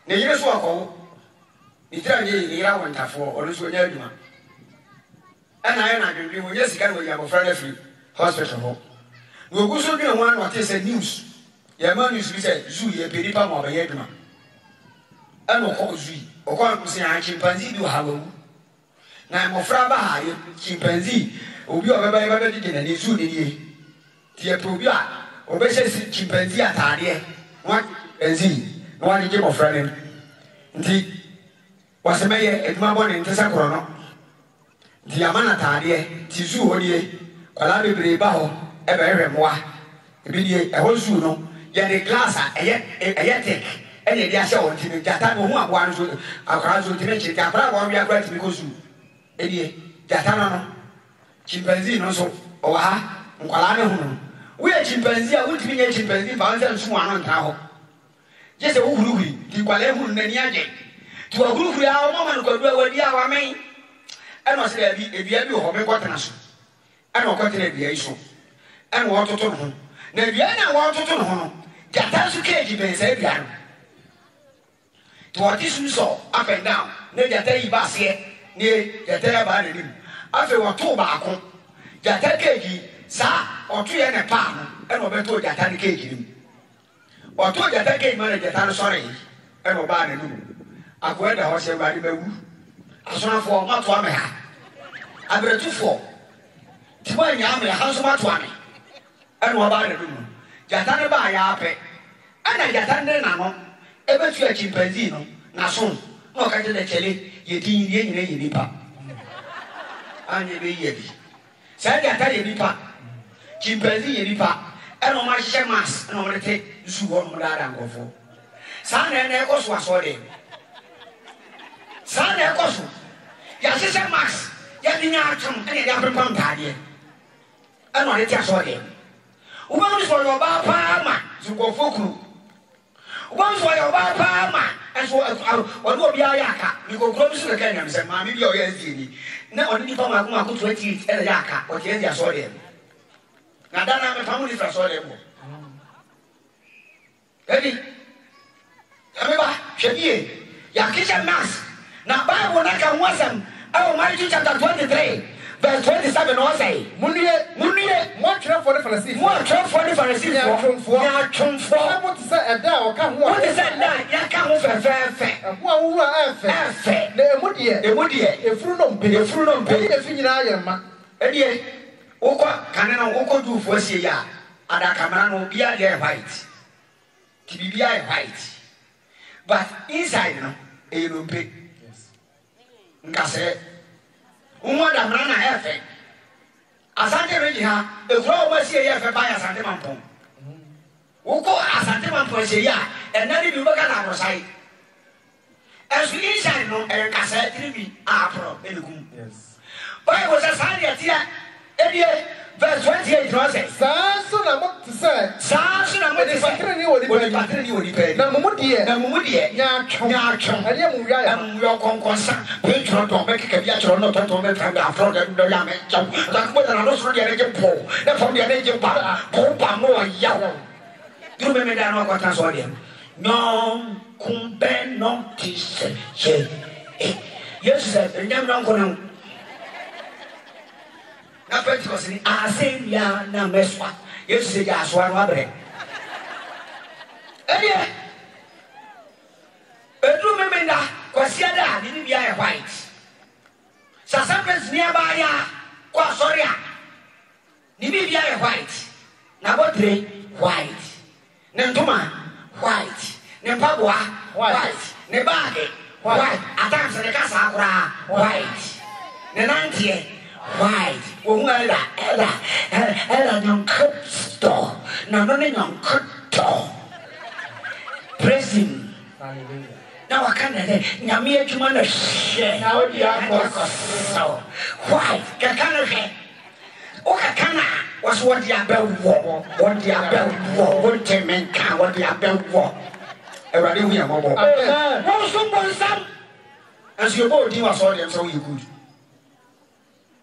The years walk home. It's a year went for or this will you. And I am not agree with Jessica, we have a friend free hospital home. We'll go so good one what is the news. Your man used to say, Zoo, a peripa of a yedman. And no cause we, or call a chimpanzee do have. Now I'm a fraba, chimpanzee, or be over by the and it's soon in ye. Tia Probia, or best chimpanzee at Tadia, one and see, one game of friend. Indeed, was a mayor at Mabon in Tessacrono. The Amana Tadia, Tizu Odie, Calabi Bribao, a very moi, a whole suno, yet a glass, a yet take. And the Yasha to the Jatan who are one to our house to mention Capra, we are going to because you, Eddie, Jatano, chimpanzee, no so, or ha, Ukalano. We are chimpanzee, I would be a chimpanzee, found them someone on Tahoe. Just a Uri, the Qualehu Naniaje. To a group, we are a woman who could do what we are main. And must there be a view of a quaternash. And a quater aviation. And water to home. Neviana water to home. Jatasu cage, they say, to what is you saw up and down, near Jatay Bassier, near Jatay Badim. After what 2 barco, Jatay Cage, sa, or 3 and a pound, and Roberto Jatan Cage. Or 2 Jatay Cage man Jatan sorry, and Roban. I go the horse by the Bewu. I saw for Matwame. I better 2 4. Tiwani Yami, house of Matwame. And Roban. Jatan by Yape. And I Jatan Nano. Ever to a chimpanzee, no, soon. No, I didn't tell you, you didn't get nipa. And you be yeti. Say, I tell you, nipa. Chimpanzee, nipa. And on my shamas, and on the take, you won't let and go for. San and Echoes was all in. San Echoes. Yes, Max. Yatin, and you have a daddy. And on the test all in. One is for your papa, to go for. Once for your papa, and so what will be a yaka? You go close to the canyon, said Mammy, your SDD. Now, only from my 20 and a yaka, or the India saw them. Now, then I'm a family for saw them. Ready? Remember, Shabi, Yakisha Mass. Now, Bible, I can watch them. Oh, Matthew chapter 23. Verse 27 or say, Munie, more trouble for the Pharisees, more trouble for the Pharisees, what is that? What is that? You can't fair. What will I fair? The Moody, a fruit, pay a fruit, pay a finger. And yet, Oka can Oko do for Sia, and a Camano be a white. To be white. But inside, Enompe. Nkase. Umwada mrana efe. Asante reji ha. Ekura umasi efe ba asante mampong. Uko asante mampong sheya. Enani bi baka na brosai. Esu inside no nkase tribi apro elegum. Yes. Bible says Sadia Edia verse 28 says Sansu na mo tse. Sansu na mo tse. Patroni woni pe. Patroni woni pe. Na mumudie. Na mumudie. Nyaatwon. Ade mu wia ya. Mu yo konkonsa. Petro don be keke bia chro no tonton be tram da afro da ya me cham. Da ko da no so de ne po. Na fam de ne je pa. Po pa mo ya. Duru me da no kwata so de. No kumbe no tise. Che. Yesu said, "Nyam no kono." Na Pentecost ni asem ya na meswa. Yesu se ya aswa no abre. Edia. Edu memenda kwasia da ni bia e white. Sasampes ni aba ya kwa soria. Ni bia e white. Na botre white. Ne ntoma white. Ne pabwa white. Ne bag white. Atam se ne kasa akura white. Ne nantie white. Ela nyonkuto. Na no ne nyonkuto. Praise him. Hallelujah. Na wakanda de nyame adwuma na hye. Na odi akọ. White. Kakana hye. O kakana was what the abewo. What the abewo. What the menka. What the abewo. Everybody we are mobile. Amen. Wọ́n sún bọ̀ nsàm. Ẹ̀sùn yóò bọ̀ òdi wà sọ́ọ́ dẹ̀ nsọ́ yìí good.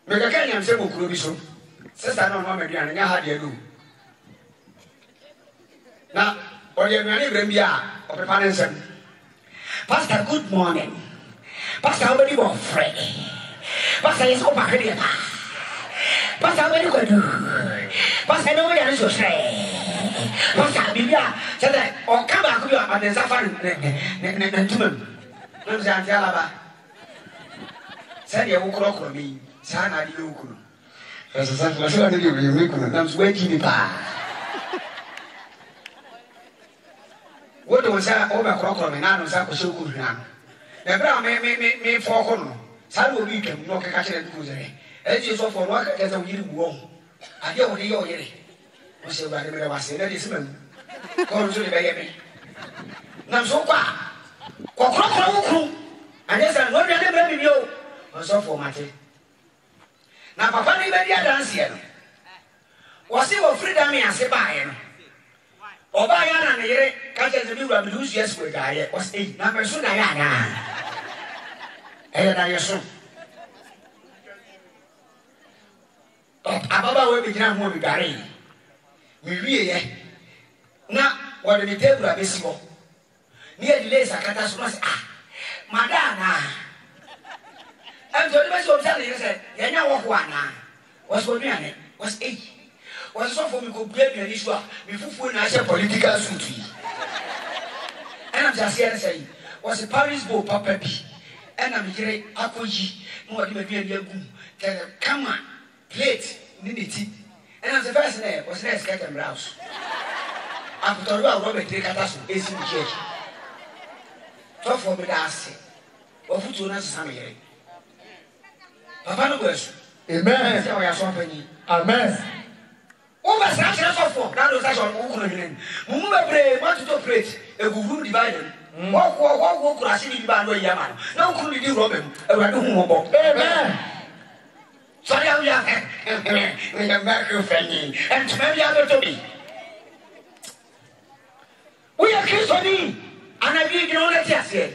Mẹ̀kẹ́kẹ́ yẹn sẹ́ mo kúrò bí so. Sísá náà wọ́n mẹ̀dúrà ní yá ha díẹ̀ lò. Na ọ̀dẹ̀ ẹ̀dùnà ìbẹ̀rẹ̀ bí a ọ̀pẹ̀pá ní nsẹ́m. Pastor, good morning. Pastor, how many more friend? Pastor, yes, come back here. Pastor, how many go do? Pastor, nobody else will say. Pastor, Bibia said that or come back to your safari. No, Zantalaba said you will croak on me. Sana, you could. As a son, I said, I'm waiting. What was that over croak on me? Now, I'm so good now. The brown may fall on. Some will be no catch and cruiser. As you saw for work as a weird wall. I don't hear you. Was a regular was in a discipline. Come to the baby. Now, so far. And yes, I'm not going to baby you. Was so for Matty. Now, Papa, you better dance here. Was he of freedom? I say by him. Or by Anna, and the catches the mirror lose yes with I was 8 numbers soon. I am. And I assume. Ababa will be done when we got in. We really now what the table are visible. Near the lace, I can't ask Madonna. I'm the best of telling you, said, Yana Wakwana was for me, was 8. Was so for me could blame an issue before I said political suit. And I'm just here to say, was a Paris boat, Papa B. And I'm here, Akoji, no, you may be a young come on, plate, nidity. And as the first name was next cat and blouse. After Robert take a task is in the church. Talk for me, that's or put you on Sammy. Papa no goes. Amen. Amen. Over such a software, that was actually Ukraine. Mumma pray, want to pray, a good divided. Walk, I see you by Yaman. No, could you, Robin? Amen. Sorry, I'm young. With a microphone and maybe other to me. We are Christian, and I did not let us yet.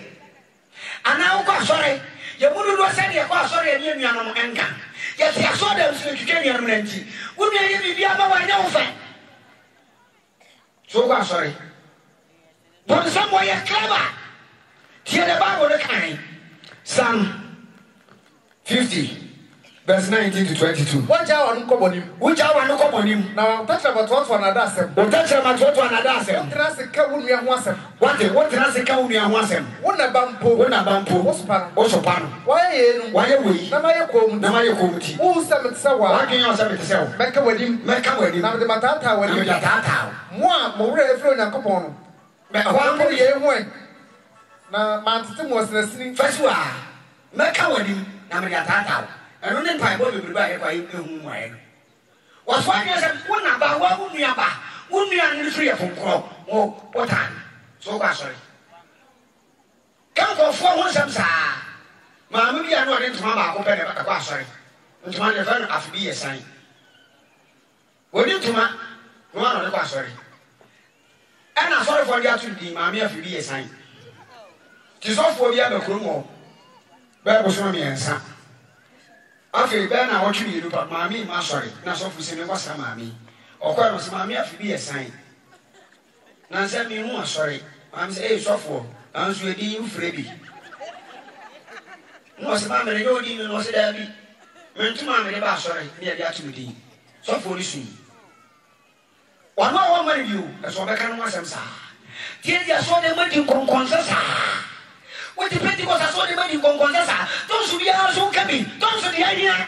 And now, sorry, you wouldn't say you're sorry and you are anger. Yes, I saw them to get your empty. Would you be able to know? So, sorry. But some way you're clever. Hear the Bible, the kind. Psalm 50. Verse 19 to 22. Which hour no come on him? Which hour no come on him? Now touch about what one another sem. What touch about what one another sem? What trans ka wunu ya ho asem. What trans ka wunu ya ho asem? Wona bampo. Wona bampo. Osopa no. Why ye no? Why we? Na ma ye kom. Na ma ye kom ti. Wo sem tse wa. Wa gen yo sem tse wa. Meka wadim. Meka wadim. Na de matata wadim. Na de matata. Mo a mo wura efro Nyankopon no. Me ho ye ho. Na mantete mo sini Fasua. Meka wadi na me atata. Eno ne pai bo bebre ba ye kwa ehu mu aye. Waso anya se wona ba wa wunua ba. Wunua ne free fonkro. Wo otan. So kwa sorry. Kan ko fo ho nsam sa. Ma me bia no de ntoma ba ko pe ne ba kwa sorry. Ntoma ne fa no afi ye san. Wodi ntoma no no de kwa sorry. Ana sorry for dia to di ma me afi ye san. Ti so fo bia be kro mo. Ba bo so me ensa. Afi be na wo twi yiru pa ma me ma sorry. Na so fu se me kwasa ma me. Okwa no se ma me afi ye san. Na se me hu sorry. Ma me say so fo. Anso edi ufre bi. No se ma me yo di no se da bi. Mentuma me ba sorry. Me dia tu di. So fo ni su. Wa no wa mari biu. E so be kan no asem sa. Tie dia so de madi konkonsa sa. What the Pentecost has only made in Congonza. Don't should be also coming. Don't should be idea.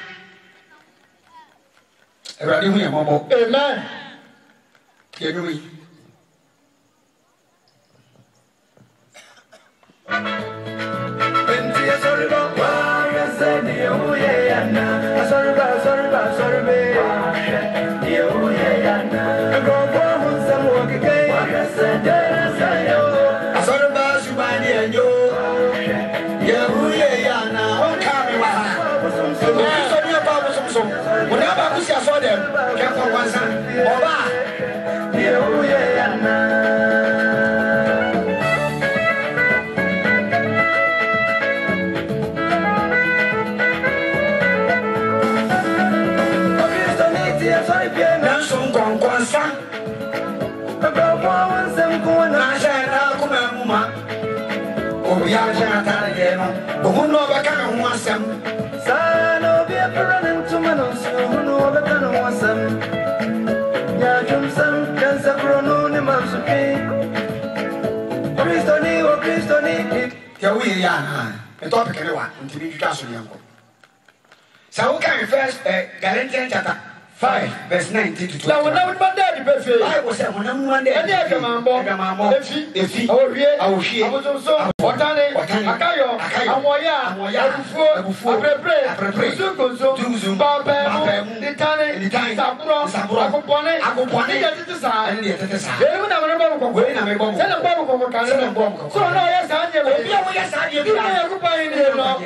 Amen. Hear me. Whenever I see saw them, care for one son. Oba. So we can first Galatians chapter 5 verse 19 to 20. Now when I dad be Bible say when one day any agamambo efi awuhie otane akayo amoya abufuo aprebre zuzu babemu ditane saburo akopone yetete sa ewu na mebo se na babo kan so no yes anye obi awo yes anye bi na yakupa ni no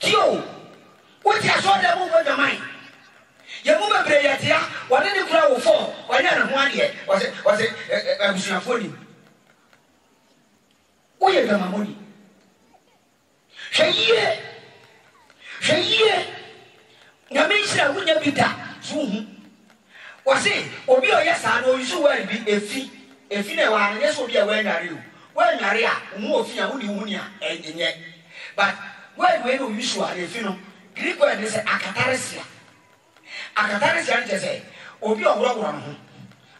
Kio, what you saw them over the mind? You move a prayer here, what did you crowd for? Why not 1 year? Was it I was your phone? Where you got my money? Say, Namisha wouldn't be that soon. Was it? Or be a yes, I know you so well be a fee. If you know, yes, will be a way are you. Well, Maria, more fear only Munia, and yet. But where we know usually, if you know, Greek word is akatharsia. Akatharsia, just say, Obi or Rogan.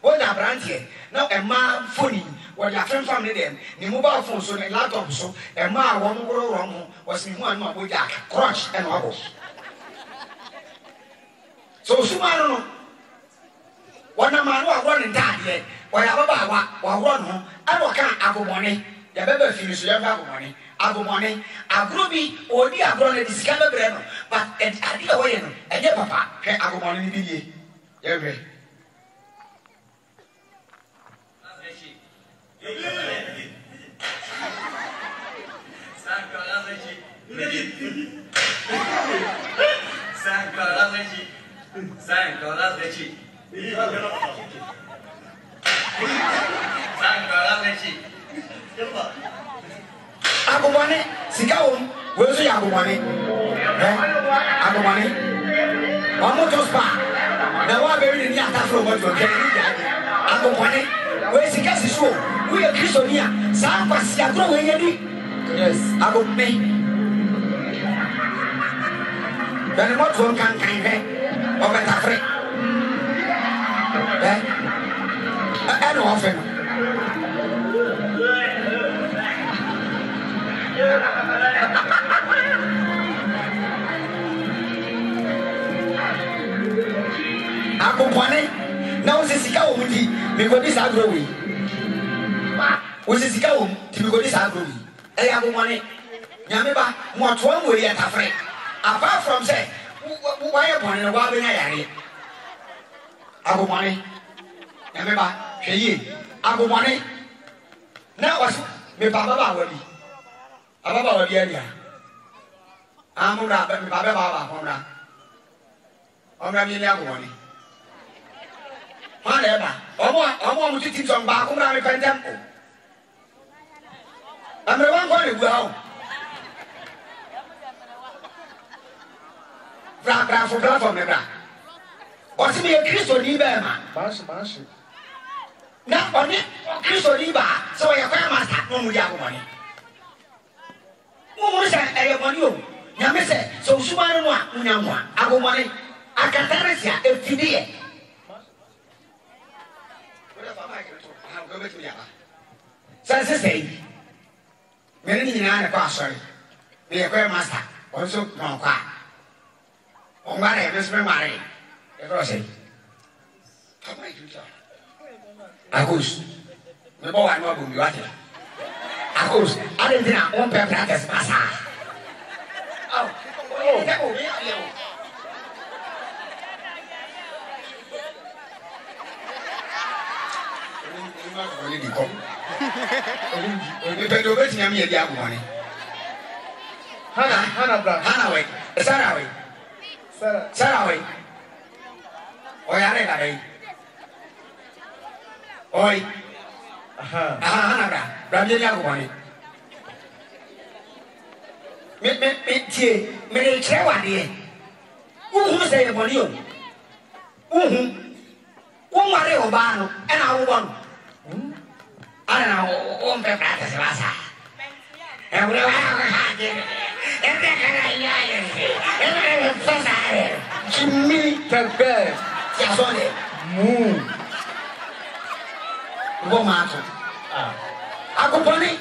What a brand here. Now a man phony, what your friend family them, the mobile phone, so the laptop, so a man one more wrong was in one more with Jack, crunch and wobble. So, Sumano, one man was running down here, while I run home, I don't have money. The baby finish your money. Ago money, agrobi, or the agron discover breno, but at the way, and your papa, ago money be ye. Agumane, Sikawum, where's the Agumane? Agumane, one more to spa. Now I'm very in the Atafro, what you can Agumane, where's the gas show? We are Christonia, San Pasiago, yes, Agumane. Then what one can kind of Atafre? I don't often. Ako pwane na o sesika o muti me ko bisa agro we was is go to go this agony. I have money. Yamiba, what one way at a friend. Apart from say, why upon a wobbly area? I have money. Yamiba, she, I have money. Now was me Baba will be. Ababa will be area. I'm on that, but Baba on that. On that, you have money. Whatever. I want to teach on back on the temple. I'm the one going to go. Bra for bra for me, bra. What's me a Christian Liba? Bash. Not on it, Christian Liba, so I must have no money. Who was that? I want you. Yamese, so Sumanwa, Unamwa, I want money. I can tell us ya, if you did. Sansa say, many in a pastor, be a great master, also no car. On my name is Mary. Rossi. Agus, the boy I know who you are. Agus, I didn't think I won't practice Massa. Hannah, Sarah, Oi, Hannah, Brandon, me Trewa dear. Who say upon you? Who are you, Bano, and I won. I don't know, won't be practice Massa. And we Jimmy Pepe, Jasone, Moon, Womato. Accompany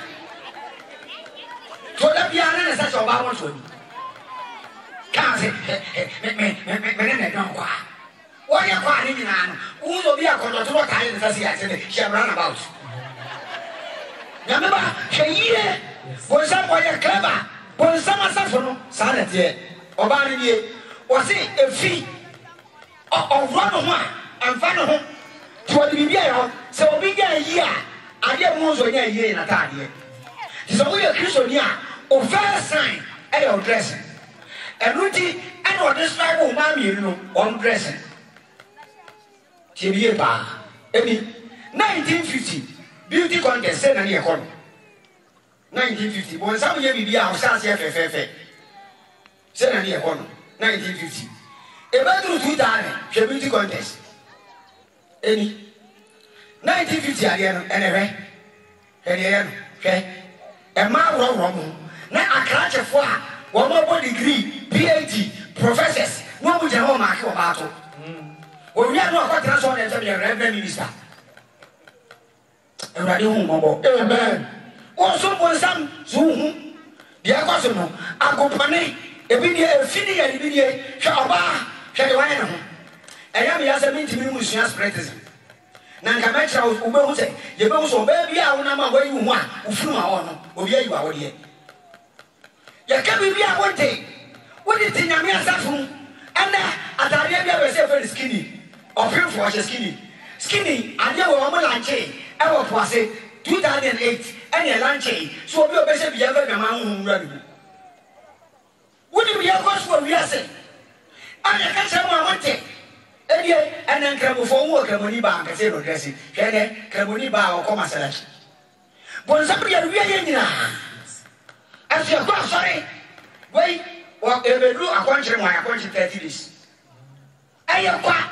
to the piano, such a bubble. Can't say, don't qua. What are you finding on? Who will be a control to what I shall run about? Remember, she was somewhat clever, was some assassin, sanity, or Barney, was it a fee of 1 and find home to be there, so be there a year. I get more than a year in a time. So we are Christian here, or first sign, and your dressing. And Rudy, and what this type of mammy, you know, on dressing. Chibie Bar, 1950, beauty contest, send a near corner. 1950, when some year be outside FFF, send a near corner. 1950. A bedroom 2000, beauty contest. Any 1950 again, anyway. Okay. A man wrong. Now a catch of one more degree, PhD, professors, no would have home battle. When we are not quite transformed as a reverend minister. A radio home, amen. Also, for some, Zoom, the Agosono, accompany a video, a video, a video, Shaba, Shadawano. I am as a meeting with Sias President. Nankamacha of Ubose, the Boso, baby, I will not where you want, who flew on, or here you are here. You can't be a one day. What is in your Safu? And at Arabia was very skinny, or pure for skinny. Skinny, and you were on lunch, I was 2008, and your lunch, so your best be ever a man who run. Wouldn't be a cost for we are saying? And I can't say one day. And then come for work, Camoni Bar, and say, dressing, Camoni Bar or Comma Selection. But somebody are really as you are sorry, wait, what ever do a country, my country 30 days. I am quite.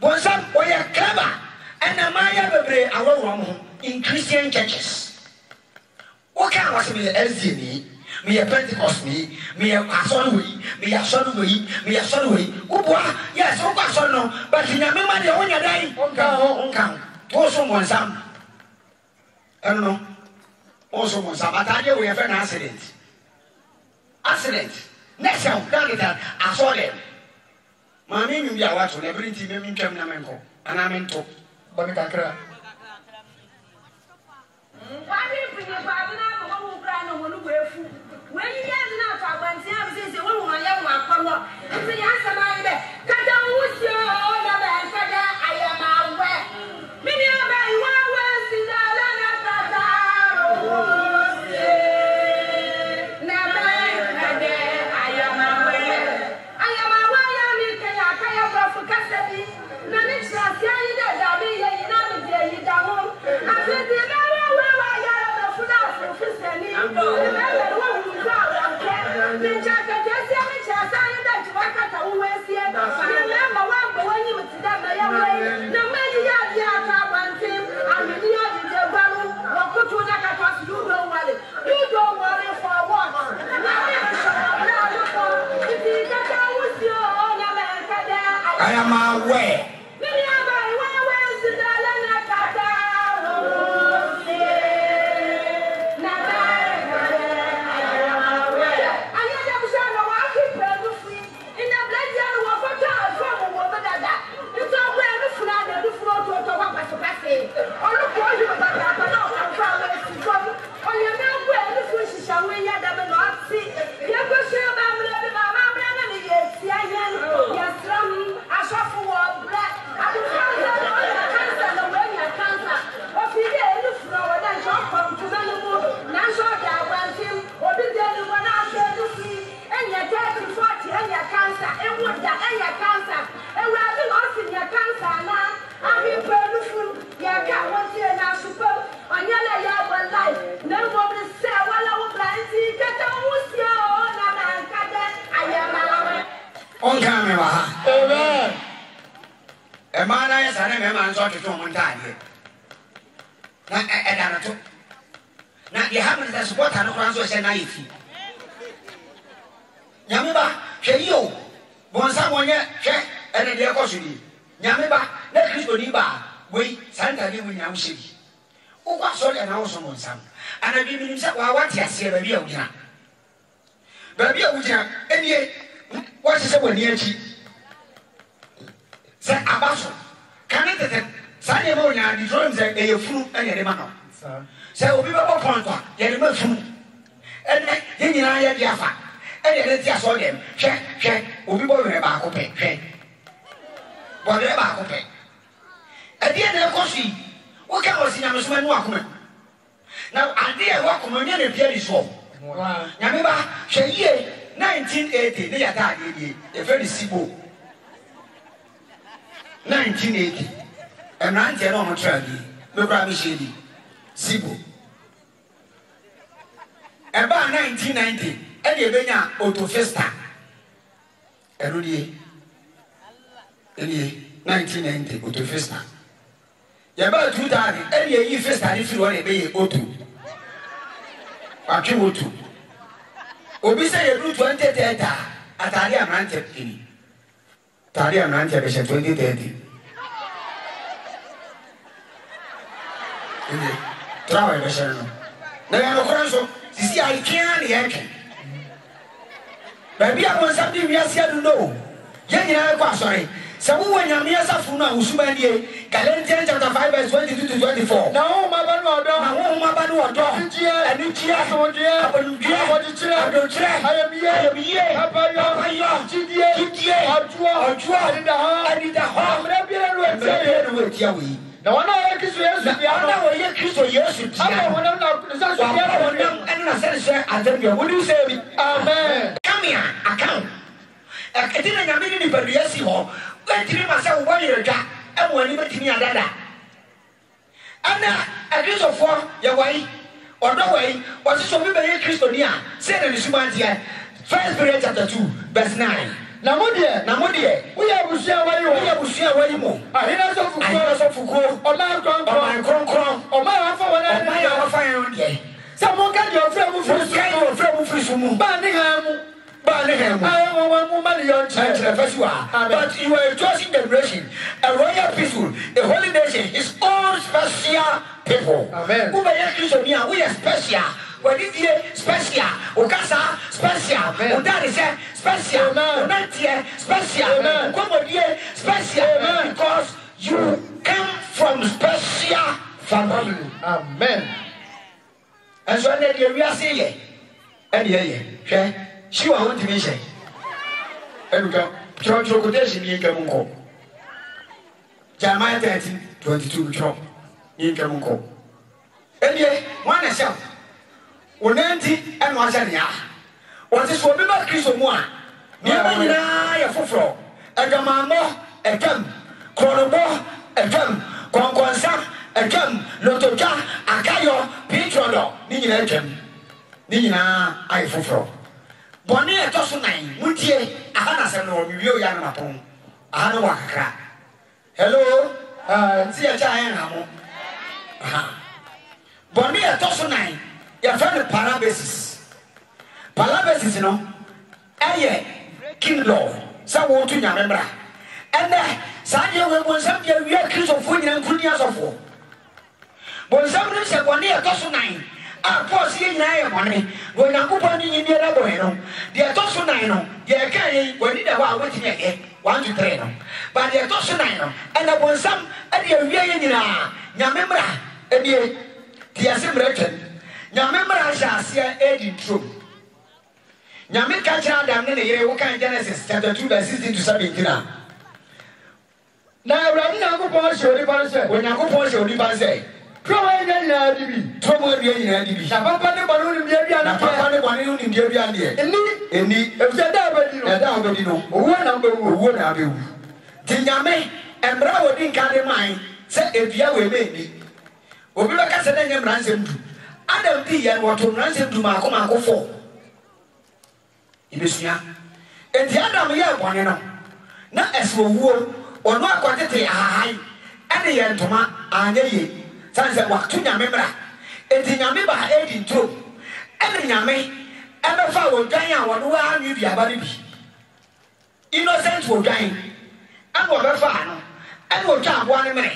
But some way are clever, and a Maya Bebre are in Christian churches. What kind of me LCD, me a Pentecost me a Asonwe, me a Sonwe, me a Sonwe. Oh, yes, oh, Sono, but in a memory, the only day, on count, to someone some. I don't know. Also, one Sabatania, we have an accident. Accident. Next time, I saw them. My name is Yawato, every team in Kamnamenko, and I'm in top. Bonacra. I am aware. Amen. A man is an man sort of one time. Now, you haven't the support and no answer say naive. Yamiba, say you, one someone yet, check, and then the caution. Yamiba, let Christoniba, wait, Santa give me now city. Oh, what's all an house on some? And I give him what you say, baby, Oja. Baby, Oja, and yet, what is it when you're cheap? Say Abaso, can it say Monia, the drums and a fruit and a man? Say, we will point one, yet a fruit. And then you are Jaffa, and then just saw them. Check, we will be back up, check. Whatever back up. At the end of the course, what can I see? I'm a small walkman. Now, I dare walk on my very soul. Yamiba, say, 1980, they attacked a very simple. 1980, and 19 on Tragedy, the Grammy Shady, Sibo. About 1990, and you bring out Auto Festa. And 1990, Auto Festa. About 2000, and you Festa if you want to be Auto. Akimutu. Obisa ye do 2030 atari amrante ini. Tari amrante be 2030. Ini trawa be shano. Na ya no kranso sisi ai kian ye yake. Ba bia mo sabdi wiase adu no. Ye nyina ko asori. Sabu wanyame asafu no ahusuba die Galatians chapter 5 verse 22 to 24. Na ho maba no odo. Na ho maba no odo. Eni chia asonje. Abonje. Adonje. Ayemiye. Abayo. Chidie. Ajua. Adida ha. Amre bia no etia we. Na wana wa Kristo Yesu bia no. Na wa ye Kristo Yesu bia. Aba wona na sanso bia wona enu na sense azabia. What do you say? Amen. Come here, account. Etina nyame ni baduyasi ho. Wentiri masa wo yerega e mo ani betini adada. Ana Akristo ye wai odo wai o se so bi be ye Kristo ni a se na ni sumanti e 1 Peter chapter 2 verse 9. Na modie wo ya busia wai mo ahina so fuko o ma kronkron o ma wa fa wona ye sa mo ka di ofre mu firi ba ni ha mu. But you are a chosen generation, a royal people, a holy nation, his own special people. Amen. We are special. When it's here, special. Okasa, special. Udari say special. Unatie, special. Komodie, special. Because you come from special family. Amen. And so we are saying, and she won't be say. And we go, quotation in Kamunko. Jeremiah 13:22, Trump in Kamunko. And yet, one is young. Unanti and Wazania. What is for me, Christo Moa? Near a fufro, a gamamo, a gum, Korobo, a gum, Conquansa, a gum, Lotoja, Akayo, Petrodo, Nina, I fufro. Bonnie at Tosunai, Mutie, Ahana Sano, Vio Yanapon, Ahana Wakaka. Hello, see a giant hamo. Bonnie at Tosunai, your friend of Parabasis. Parabasis, you know, Aye, King Law, some want to remember. And Sadia will want some year Christopher and Kunyas of war. But some said 1 year, 9. I was in money when I'm opening in the Laborano. They are Tosonino, they are carrying when they are waiting again, 1 to 3. But they are Tosonino, and I want some at the Yamemra, and the Assembly. Yamemra shall see aid in troop. Yamika Chadam, what kind of Genesis, chapter 2, verse 16 to 17. Now, running out of Porsche, when I go Porsche, you say. Trouble in the trouble in the Papa the balloon in the area, Papa the balloon in the area. And if you don't one number would have you. Tinyame and Bravo didn't carry mine, said if you will make me. Obila Casadanian ransom. I don't think and what to ransom to Marco for. In this year, and the other year, one, not as for war or not quantity high, and the end to my Sansa wa tunya membra enti nyame ba edi ntro ene nyame ebe fa wo dwan a wo no wa nwi bia ba bi innocent wo dwan an wo be fa no ene wo twa aboa ne mere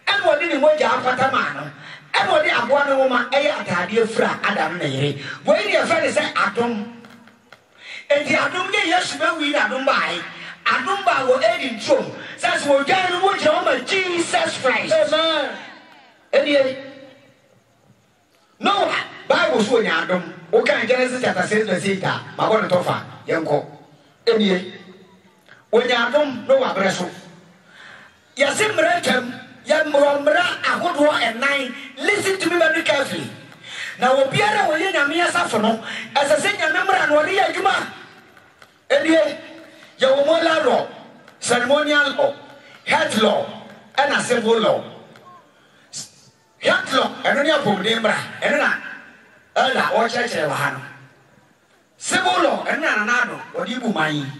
ene wo ni moja afata ma no ene wo di aboa ne wo ma eye atade afura adam na yire wo ni e fa ne se adom enti adom ye yesu be wi adom ba wo edi ntro sansa wo dwan no wo jira wo ma Jesus Christ. Amen. No, Bible so yadom. Okay, Genesis chapter 6 verse 8. My God tofa yanko. Any when yadom no abreso. Yasim retem yamromra ahodwo and 9. Listen to me very carefully. Now obiara wo ye nyame asafo no as I say nyame mra no ri adwuma. Any yawo mola law, ceremonial law, health law, and a civil law. Yatlo, and only a Pumbra, and Ella, or Church Evahano. Civil and Nanado, or you mind.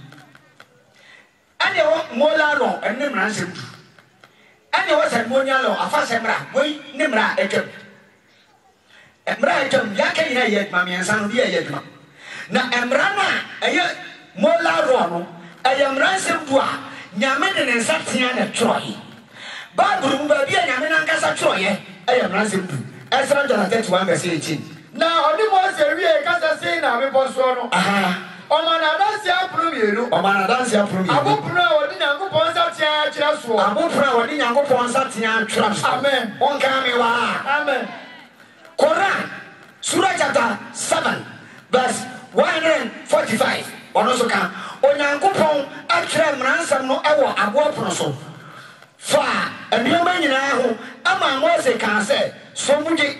And you want Molaro and Nimransim. And you was a Monialo, a Fasemra, Boy, Nimra, Etum. And Brighton, Yakan yet, Mammy and San Dia. Now, Embrana, a yet Molaro, I am ransom to Yaman and Satiana Troy. Bible, baby, and Yaman Troy. I am ransom to Ezra 31 verse 18. Now, only was a real Casasina, we was one. Aha. Omanadasia Prumio, Omanadasia Prumio. I will pray what didn't go on Satia Trust. I will pray what didn't go on Satia Trust. Amen. On Kamiwa. Amen. Quran, Surah chapter 7, verse 145. Onosoka. Onyankopon atram ransom no ewo aboproso. Fa enoma nyina ho ama Mose kan say somude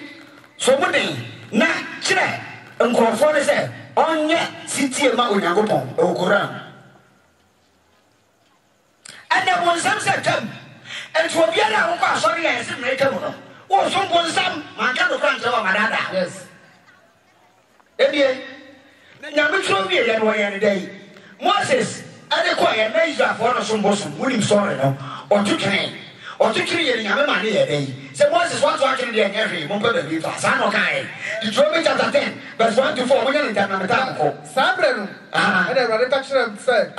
na kire nkrofo ne say onye sitie ma Onyankopon e Quran ana bonsam satam entwo biara ho kwa asori ya ese mreka mo no wo so bonsam man ka do kan tawa madada yes ebie na nyame tro wie ya no ya ne dai Moses ade kwa ya na Israel for no so mbosum wunim sorry no Otukiri ye nyame mane ye dey. Say Moses want to actually dey every mo pe be fa. Sa no kai. Deuteronomy chapter 10 verse 1 to 4 mo nya nta na meta ko. Sabre no. E dey rade ka kire say.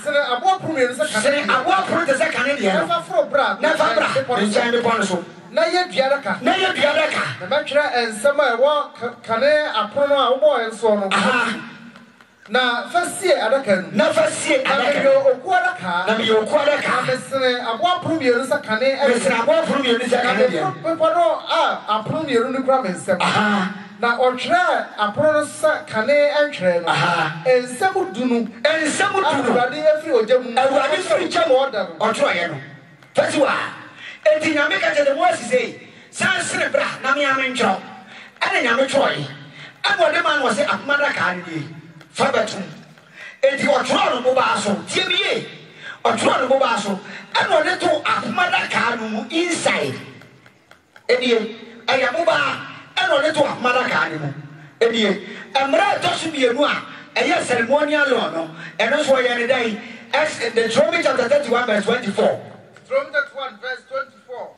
Sene abo prum ye say kan. Sene abo prum te say kan dey no. Na fa bra. Na fa bra. Ncha me pon so. Na ye duara ka. Na ye duara ka. Na ba kire ensem e wo kane apono a wo boy enso no. Na fasie adaka nu na fasie adaka yo oku adaka na me yo oku adaka mesene abo promie nsa kane mesene abo promie nsa kane dia pepano apromie nu kura mensem na otwere aprono sa kane antwere no ensem dunu awurade afiri ojamu awurade firi chama order otwere ye no fatiwa enti nyame ka tede mo asise san sere bra na me amentro ene nyame twoi abode man wo se akomada ka ne Fabetum. Eti otro no ba so. Tiemie. Otro no ba so. Eno ne to akomada ka no inside. Edie, ayamoba eno ne to akomada ka no. Edie, emra to so bienu a eye ceremonial law no. Eno so ye ne dai as the Deuteronomy chapter 31 verse 24. Deuteronomy 31 verse 24.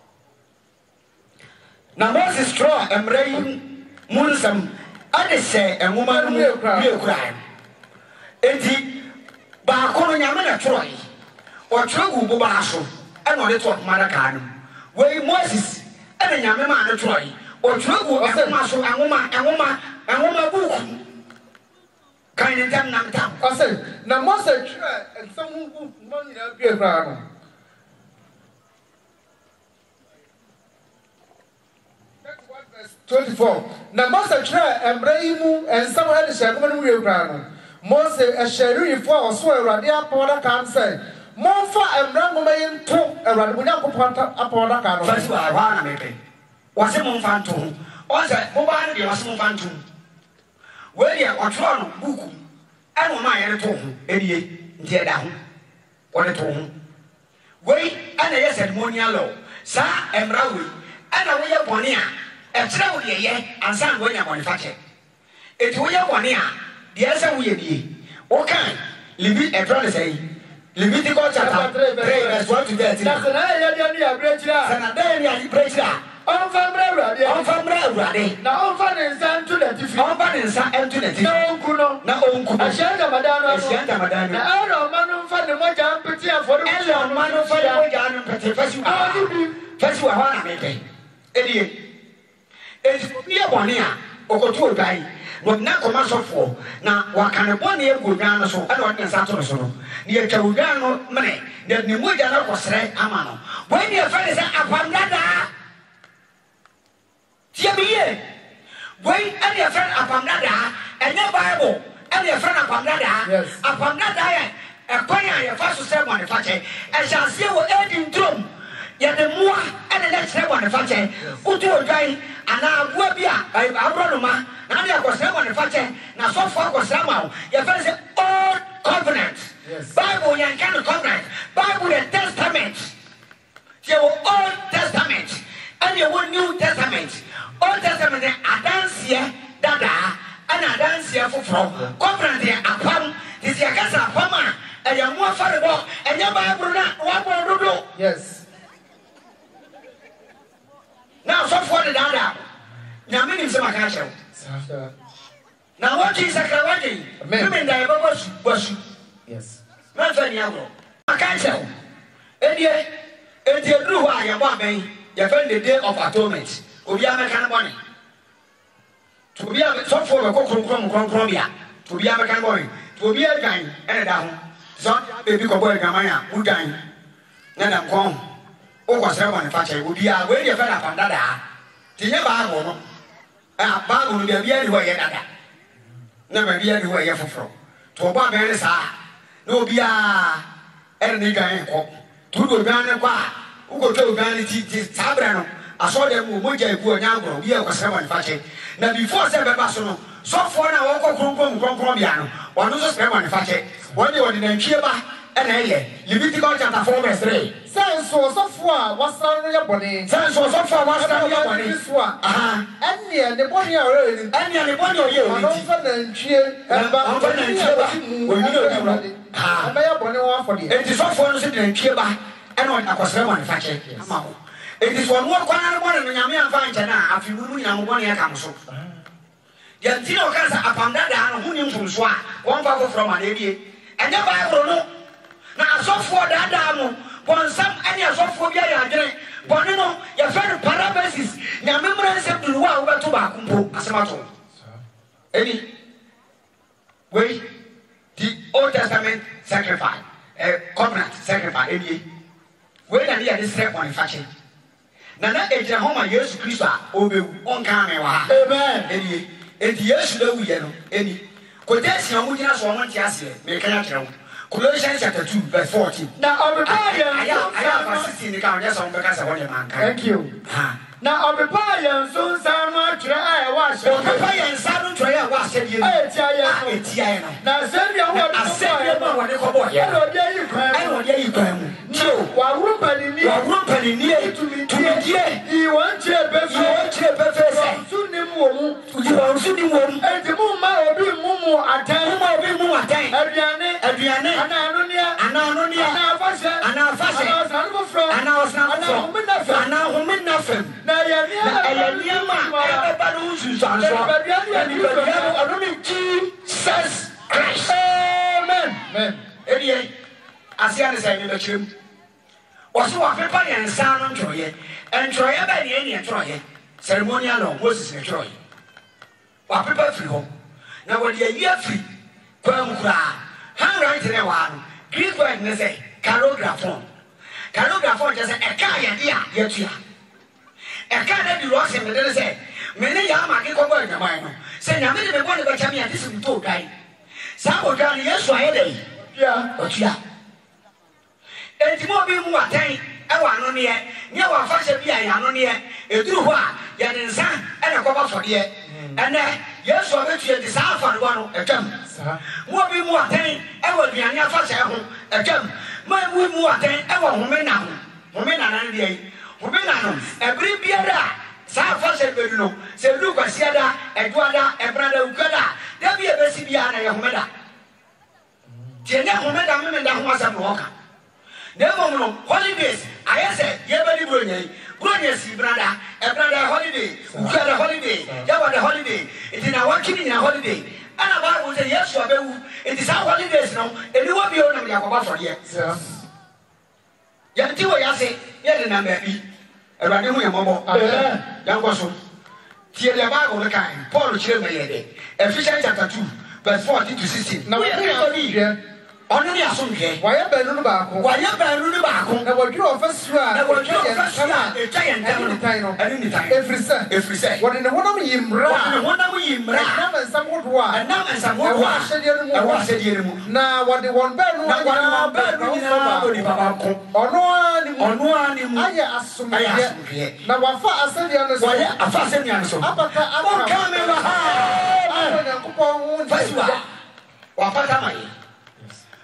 Na Moses draw emra yin munsam ade se enwoma no bi ekura. Enti ba kono nyame na troi or trouble Bobaso, and on the top Maracanum. Where Moses, and a young man Troy, or trouble Maso and woman book. Kind of them not town. I say, now Moses and some who money be a ground. 24. Now Moses try and Brahimu and some other shaman will ground. Moses a sherry for so a radia powder can say. Monfa and Ramamayan took a Ramunaco upon a can. First of all, I maybe. Was a Monfantum. Was a mobile was Monfantum. Where you are trying book. I don't mind at home. Eddie, dear down. What at home. Wait, and I said Monialo. Sa and Rawi. And a way upon here. A travel ye, and some way upon factor. It will upon here. The answer will be. Okay, Libit a brother say. Levitical chapter 3, verse 1 to 13. That's an idea, Breccia. And a day, Breccia. On family, now on family, and to the different companies and to the different. No, I shall the Madame, I don't man for the Mojan Petia for the man for the Mojan Petia. First, you are maybe. Eddie. It's near 1 year, or 2 guy. But now commercial for now, what kind of 1 year go down so I don't know. Near Carugano money, the Nimuja was right, Amano. When your friend is upon that, Tiabier, wait, and your friend upon that, and your Bible, and your friend upon that, upon that, a coin, your first ceremony, and shall see what ending drum. Yet the more and the next ceremony, Utu guy, and now Wabia, Abronoma. Now there was no one factor. Now so far was somehow. Your friends say Old Covenant. Bible and kind of covenant. Bible and Testament. There were Old Testament. And there were New Testament. Old Testament Adansia Dada and Adansia for Covenant Apam. This is a casa Pama. And you're more favorable. And your Bible one do. Yes. Now so far the Dada. Now many of my castle. Now what is a Kawaki? Women die was. Yes. Not very young. I can't tell. And yet, if you do why you want me, you find the day of atonement. To be American money. To be a top for a Columbia. To be American boy. To be a guy and a down. Son, baby, boy, Gamaya, who dying. Then I'm gone. Oh, was I want to fetch? Would be a way you fell upon that. Do you ever Bible will be anywhere yet. Never be anywhere from. To a bar, no be a any guy. To go down and bar. Who go to vanity Sabrano. I saw them who would go now. We are 7 factory. Now before 7 Basono, so for now, Colombiano, one of the 7 factory. One you are in Chiba and Levitical chapter 4, verse 3. Sans was so far, what's on your body? Sans was so far, what's on your body? And near the body already, and near the body of you, and cheer, and when you know, I may have one for you. It is all for us in Chiba, and when I was 7 factory. It is one more corner one in Yamia Vangana, after you know 1 year comes. Yantino Casa upon that, and who knew from Swa, one power from an idiot, and the Bible. Now, so for that damo, when some any of Sophia, but you know, your friend parabasis, your memories of the world over to Bakumbo, as a matter. Any wait, the Old Testament sacrifice, covenant sacrifice, any wait and hear this step on fashion. Now, that is the home of Jesus Christ, Obe, on camera. Amen. Any, and the years that we know, any. Quotation, we just want to ask you, make an answer. Colossians chapter 2, verse 14. Now, I have assisted the count, yes, on because I want your man. Thank you. Now, I'll be buying soon, son, much I was. Papa and son, try I was said you. Now, send your word. I said, you know what they call boy. I don't get you. No, while rumping near to me, you want your best. Soon, you are soon, and the moon might be more at time. Adriane, Anonia, and our fashion, and I was not from nothing. Now, Jesus Christ. Amen. asia ne say me bechirem oso wa pepa ye nsa no ntroye entroye ba ne ne ntroye ceremonial law Moses ne ntroye wa pepa free ho na wo de ayi afri kwa mkura handwrite ne wa no Greek word ne say calligraphon just say e ka ye dia ye tua e ka na di ro se me de say me ne ya ma ke ko bo nyaman no say nyame de me bo ne ba chame ade sim to dai sa o dai Yesu aye dai ya o tua enti mo bi mu aten e wa no ne ye ne wa fa se bi ya no ne ye eduru ho a ya de nsa e na ko ba fo de ene Yesu abetua de sa afa no no etam mo bi mu aten e wa duane afa se ho etam ma mu aten e wa home na na de home na no ebri biara sa afa se bedu no se du kwasia da eduada ebrada ukada da bi e besi bia na ye home da tiene home da me da ho asa no ka Never know holidays. I said, Yabadi Brunya, si brother, a brother holiday, we had a holiday, Yawa the holiday, it is our king in a holiday. And about will say, yes, it is our holidays now, and you will be on the Yakova for yet. Yantiwa Yase, yet the number B, a random mobile, young person. Tia the Bible, the kind, Paul Chilme, Ephesians chapter 2, verse 14 to 16. Now, we are here. Only assume why a balloon back, why a balloon back, and what you offer, and what you offer, a giant every say, what in the one of him, and somewhat one, and now and somewhat one, now what the one balloon, or no one, I assume, now what far as the other, a fasten answer, up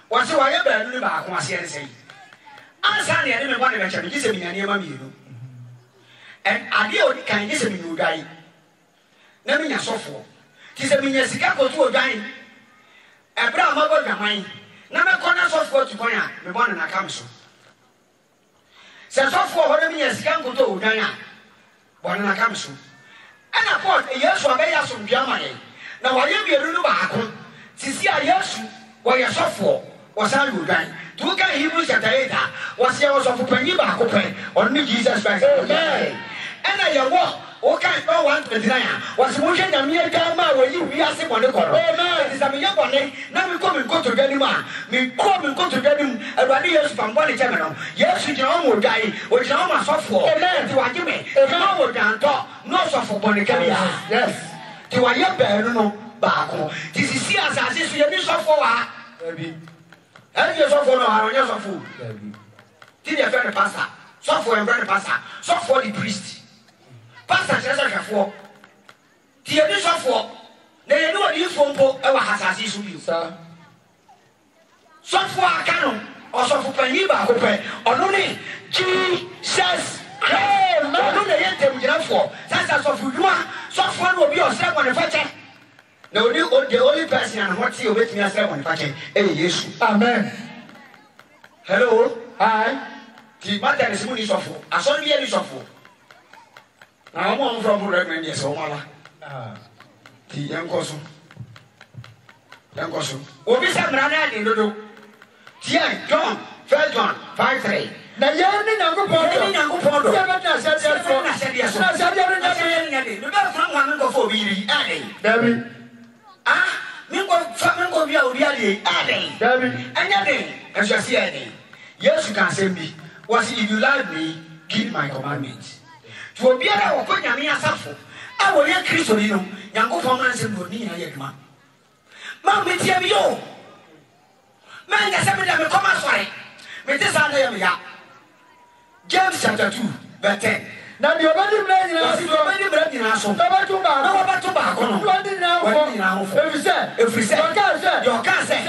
What's why you better live back once here say? Answer the enemy one of them, just a minute, and I deal can just a minute guy. Never a software. Tis a minute, Sicako to a guy. A brown mother, your mind. Never corner software to Koya, the one in a council. Says software, what a minute, Sicako to Diana, one in a council. And I thought a year so I made us from Germany. Now I am be a little back. Since I yes, why a software. Was I good guy? To look at Hebrews chapter 8, was there was of Peniba Copen, only Jesus Christ. And I walk, okay, no one to deny. Was motion a mere gamma when you ask him on the corner. Oh, no, it is a mere one. Now we come and go to get him. We come and go to get him a radius from Bonnie Terminal. Yes, it's your own guy, which now my software. To a gimme, if no one can talk, no software Bonnie Terminal. Yes. To a young bear, no, Baco. This is here as I say, you need software. And you suffer no harm, you suffer. Did you friend the pastor? Suffer and friend the pastor. Suffer the priest. Pastor says I for. Did you suffer? They know what you phone for ever has as you, sir. Suffer a canon or suffer Peniba, or only Jesus. Hey, no, no, they ain't them for. That's as of you are. Suffer will be yourself on the fetcher. No, the only person and what you with me as I want to catch Jesus. Amen. Hello. Hi. The matter is money suffer. I saw me any suffer. Now I'm on from recommend yes, oh, Mala. The young cousin. Young cousin. Oh, Miss Amrana, you know. Tia, John, 1 John 5:3. Na yeni nangu podo. Sema na sadia. No ba from one go for biri. David. Ah, mingo via uriali. David. Anything. As you see anything. Yes, you can say me. Was if you love me, keep my commandments. To be a wakonya me asafo. I will hear Christo, you know. Yango for man said, Bodina Yagma. Mamma, tell me, yo. Man, the seven of the command sorry. With this under ya. James chapter 2, verse 10. Now the already playing in us, you already bread in us. Never to back. If you say, your car say,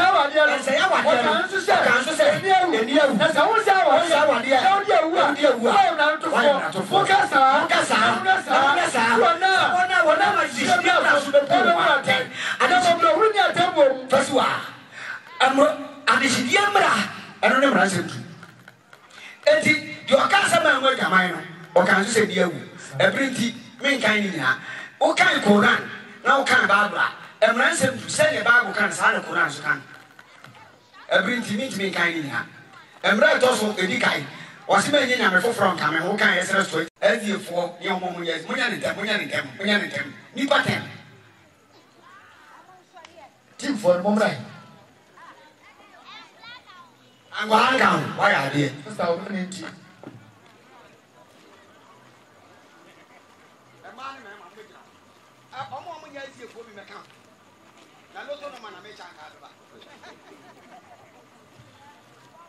or can you say, dear, a pretty main kind in here? O can Koran, now can Barbara, and ransom to send a Bible can sign a Koran, so can a pretty meet me kind in here. Emra toso edikai. Wasime nyenya me foforo nka me ho kan yesere so. Aziefo ye omo yes. Munya ne tem. Nipa tem. Team for Momrai. Angwanga, why are they? That's our winning team.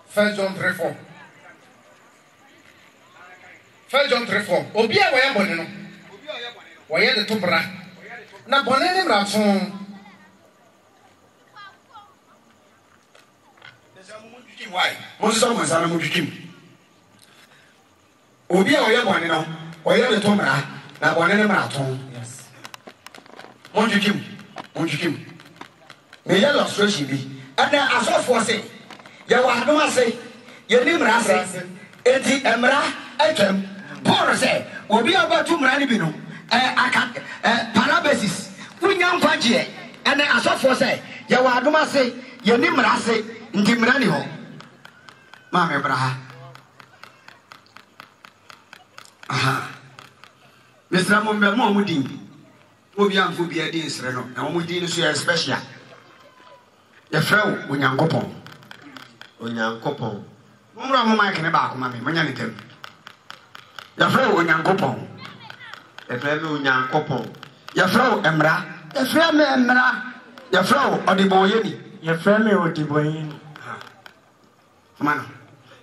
First John 3:4. First John 3:4. Obia waya bone no. Waya de tobra. Na bone ne mraso. Why? Most of us are moving. Obia waya bone no. Waya de tobra. Na bone ne mraso. Yes. Monjukim. Me ya illustration bi. And then as of for say, ya wa no say, ye ni mra say. Enti emra etem. Paul say, obi abatu mra ni bi no. Aka parabasis. Wunya nkwaje. And then as of for say, ya wa no say, ye ni mra say, nti mra ni ho. Ma me bra ha. Aha. Mr. Mombe mo mudin. Obi anfo bi ade nsere no na wo di no so special ye frɛw onyankopɔn mumra mo mic ne ba ko ma me monya ne tem ye frɛw onyankopɔn ye frɛw emra ye frɛw me emra ye frɛw odiboyeni man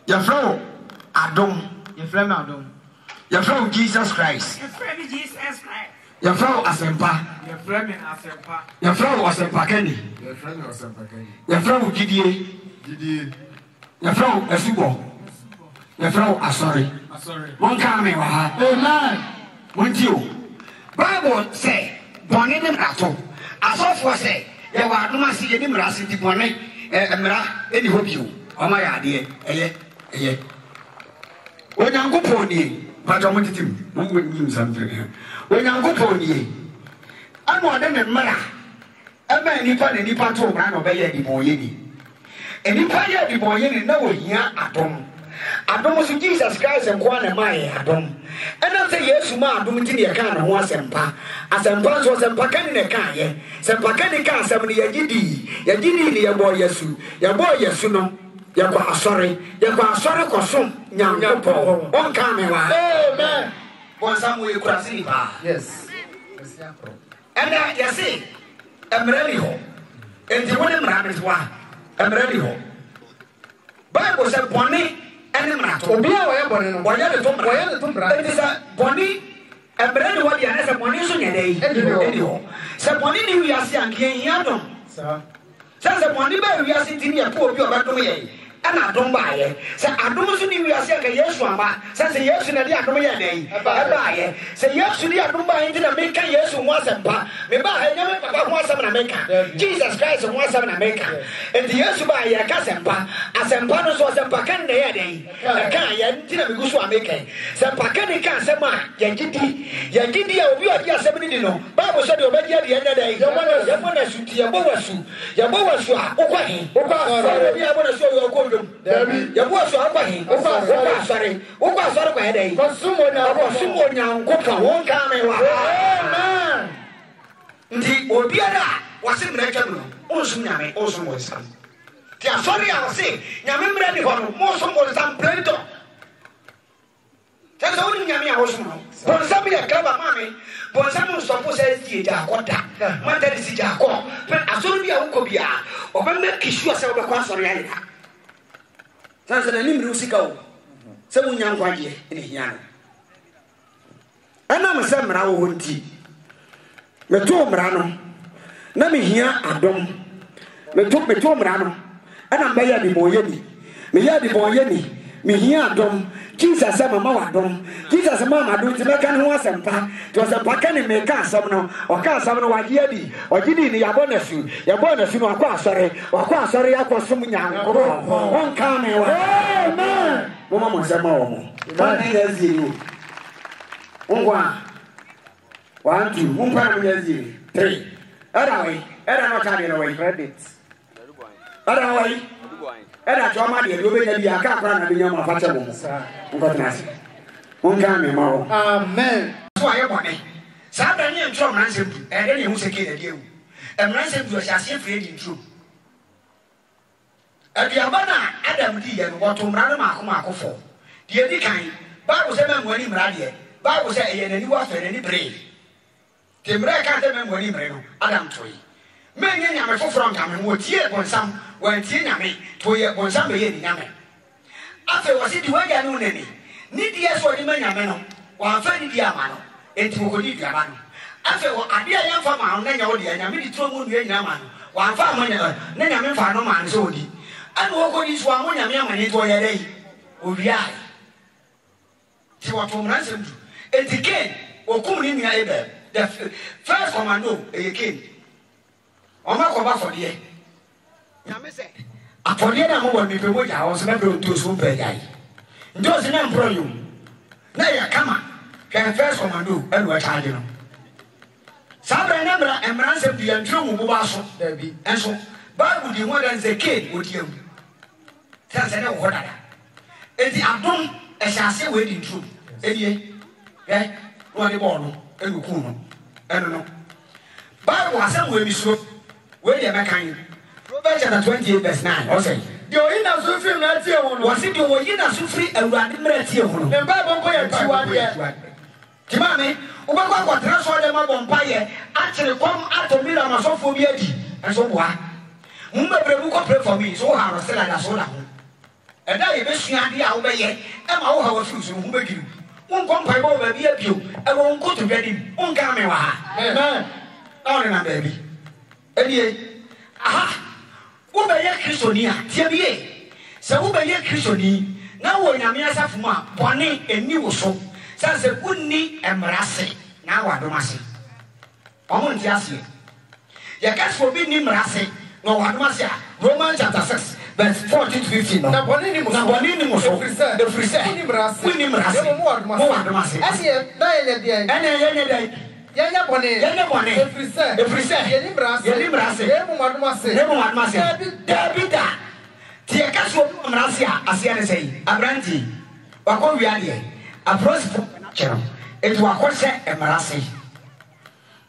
ye frɛw adom ye frɛw Jesus Christ your friend Asempa. Your friend Asempa Kenny. Your friend Gidie. Your friend Esubo. Your friend Asori. One coming. Amen. One you. Bible say, born in the Rato. As of was say, you are no see any Rasi di Bonnet, Emra, any hope you. Oh my idea. When you go pony, but I wanted him. Who would mean something? When you go pony, I'm more than a man. A man, nipa to man obey the boy. And if I had the boy, no, here at home. I don't want Jesus Christ and Kwan and my Adam. And I say, yes, ma, do me a can of one sempa. As a pass was a pacan in a can, some pacanica, some Yagidi, your boy, Yesu, no. You're sorry, Kosum, young Yapo, one coming. Amen. One some way crossing. Yes. And you see, I'm ready home. And the woman rabbits why I'm ready home. Bible said, Bonnie. Obia waya bone no waya de tombra it is a boni ebrede what ya na boni so nyedei edi ho se boni ni wi ase anke hiadom se boni ba wi ase tini e po obi obadom ye na adom ba ye se adom so ni wi ase anke Yesu amba se Yesu na di adom ye den ba ye se Yesu di adom ba ye na meka Yesu ho asempa me ba ha nyame papa ho asem na meka Jesus Christ ho asem na meka and Yesu ba ye ka sempa asempa no so asempa kan na ye den kan ye ntina me gusu ameka sempa kan ni kan asema ye gidi a obi odi asem ni no Bible say the obedi ye na den ye mo na suti ye bo wasu a okwa he obi a mo na so yo ko David, your boss are going. Sorry, kwa headache. Consumo nyankopon won come amen. Ndi obiara wase mreka no. Onsu nyame, onsu mo sam. Ti asori a wase, nyame mre ni ho no, mo so mo sam plento. Tell only nyame a onsu no. Bon sam ya kaba mame, bon sam so po say ti ja akoda. Mata di si ja akọ. Pe asori bia wo ko bia, obemme kishu ase obekwa asori ya ina. Sansa na nimri usika wo se munya nkwaje ene hia no ana mse mra wo nti meto mra no na me hia adom meto mra no ana mba di boyeni me ya di boyeni me hia adom Jesus say mama wa adom Jesus mama do ti meka ne ho asempa to asempa ka ne meka asam no o ka asam no waje adi ogidi ni yabo na su no akwa asore yakosom nyanko won ka me wa amen mama mo sema wo mo ba ni yaziri ongwa 1 2 mo pa na yaziri 3 era no ka ni no way credit era way Era choma de do be na bia ka akra na be nyama fa che mo ngo tenase unga me ma amen so aye bone sa da ni ntro mransem du e de ne hu seke na diewu e mransem du sia sia fre di ntro e bia bana Adam di ye no woto mra na mako fo de di kan Bible say me mwani mra de Bible say e ye na ni wa fe na ni bre te mra ka te me mwani mre no Adam toyi me nya nyame foforo nka me wo tie bonsam wan tie nyame to ye bonsam be ye ni nyame afa wo si di waga no nani ni die so di ma nyame no wan fa di dia ma no enti wo di dia ma no afa wo ade a yamfa ma no na nya wo di nyame di tro mu nua nyina ma no wan fa ma nya na nyame fa no ma no so di an wo ko di so amu nyame ama ni to ye dai o bia ti wo to mra nsem du enti ken o kum ni nya ebe the first commando e ken Oma ko ba for de. Nyame se. Apode na mo won mi pe mo ja o se na be to so pe jai. Ndo se na mpro yu. Na ya kama. Kan first commando e no charge no. Sabra na bra emran se bi antro mu bo ba so. Da bi. Enso Bible di mo dan se kid odi am. Tan se na wo dada. Enti adom e sha se we di ntru. Edie. Wo de bo no. E ku no. Eno no. Bible asem we mi so. Where the American Proverbs chapter 28 verse 9. Also, the Oyina Sufri na tie ho no. Was it the Oyina Sufri Awurade mra tie ho no? The Bible boy ya tiwa de. Timame, ubakwa kwa transfer dem abompa ye, akere kom atomira masofo bi adi. Enso boa. Mumbebre bu ko pray for me, so ha ro sela da so la ho. Eda ye besua de a wo be ye, e ma wo ha wo fi so hu be giru. Won kom pai bo ba bi apio, e won ko to gadi, won ka me wa ha. Amen. Now na baby. Edie aha wo be ye kristoni a tie biye se wo be ye kristoni na wo nyame asafu ma bone eni wo so se se kunni emrase na wa do mase omo nti ase ye kas for bi ni mrase no wa do mase a Romans chapter 6 verse 14 to 15 no na bone ni mo so the freezer kunni mrase mo wa do mase ase na ye de ene ye dai Yanya bone. Efrise. Yeni brase. Nemu madumase. David. Ti e kaso mrase a ase ne sei. Abranti. Wako wiade. Aprospo chero. Etu akose mrase.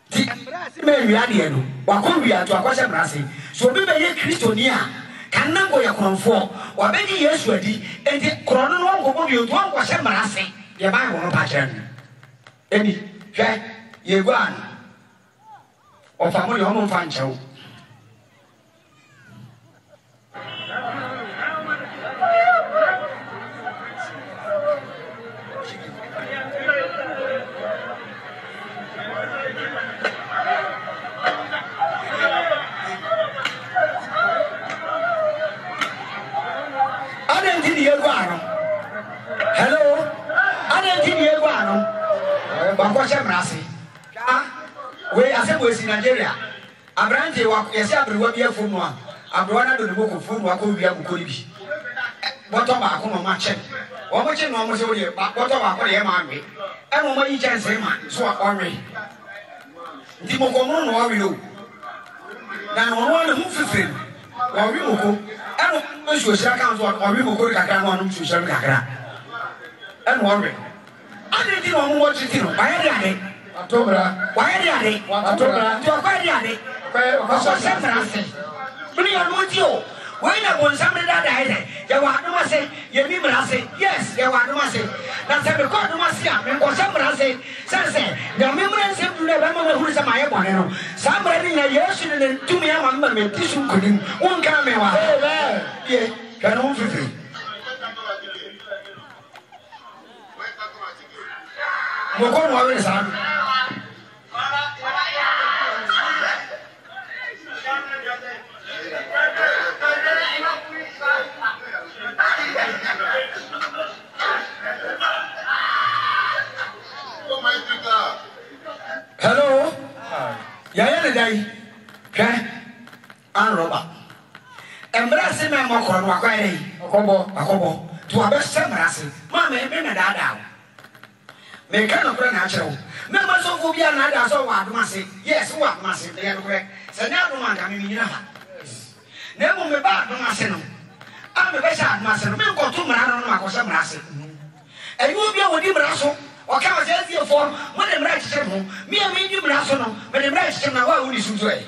Ti mrase me wiade no. Wako wiade akose mrase. So bi be ye kristoni a kanango ya kronfo. Wa be di Yesu adi. Enti krono no ngo bi otu ango se mrase. Ye ba wo no pa chero. Eni hwe Yeguan of family home fancho. I didn't see the Yeguano. Hello, I didn't see the Yeguano. But what's your mercy? We asem we si Nigeria abrante wa yesi abrewa bi afumu a abrewa na do ne boko fumu akọ wi amukori bi boto ba akọ ma che wo mo che no mo se wo ye boto ba akọ ye ma nwe e mo yi chance ma so onwe ndi mo ko mo no wa wi o na no no hu fifin wa wi mo ko e no mo so sira kan so wa wi mo ko kakra no no so sira kakra e no wa wi ade di no mo wo chi ti no ba ye ade Atobra. Why are they? Atobra. To acquire it. For separate. Bring your mojo. When I want somebody that died, you want to say, you mean say, yes, you want to say. That's a record to myself. And for somebody say, say, the remembrance of the remember who is my one. Somebody in a year shouldn't do me a man, but tissue couldn't. One camera. Yeah, can all free. Moko mo we sa Hello. Ya le dai. Ke an roba. Embrase me mo ko no akwaye. Akobo. To abese embrase. Ma me na dada. Me kana kura na akyerɛw me ma so fo bia na da so wa adumase yes wa adumase de yɛ korɛ sɛ na aduma nka me nyina ha na mo me ba adumase no I'm a better master. Me go to Marano, Marcos Marassi. And you will be with him, Rasso, or can I tell you for when I'm right to say, me and me, you Rasso, but I'm right to say, now, who is way?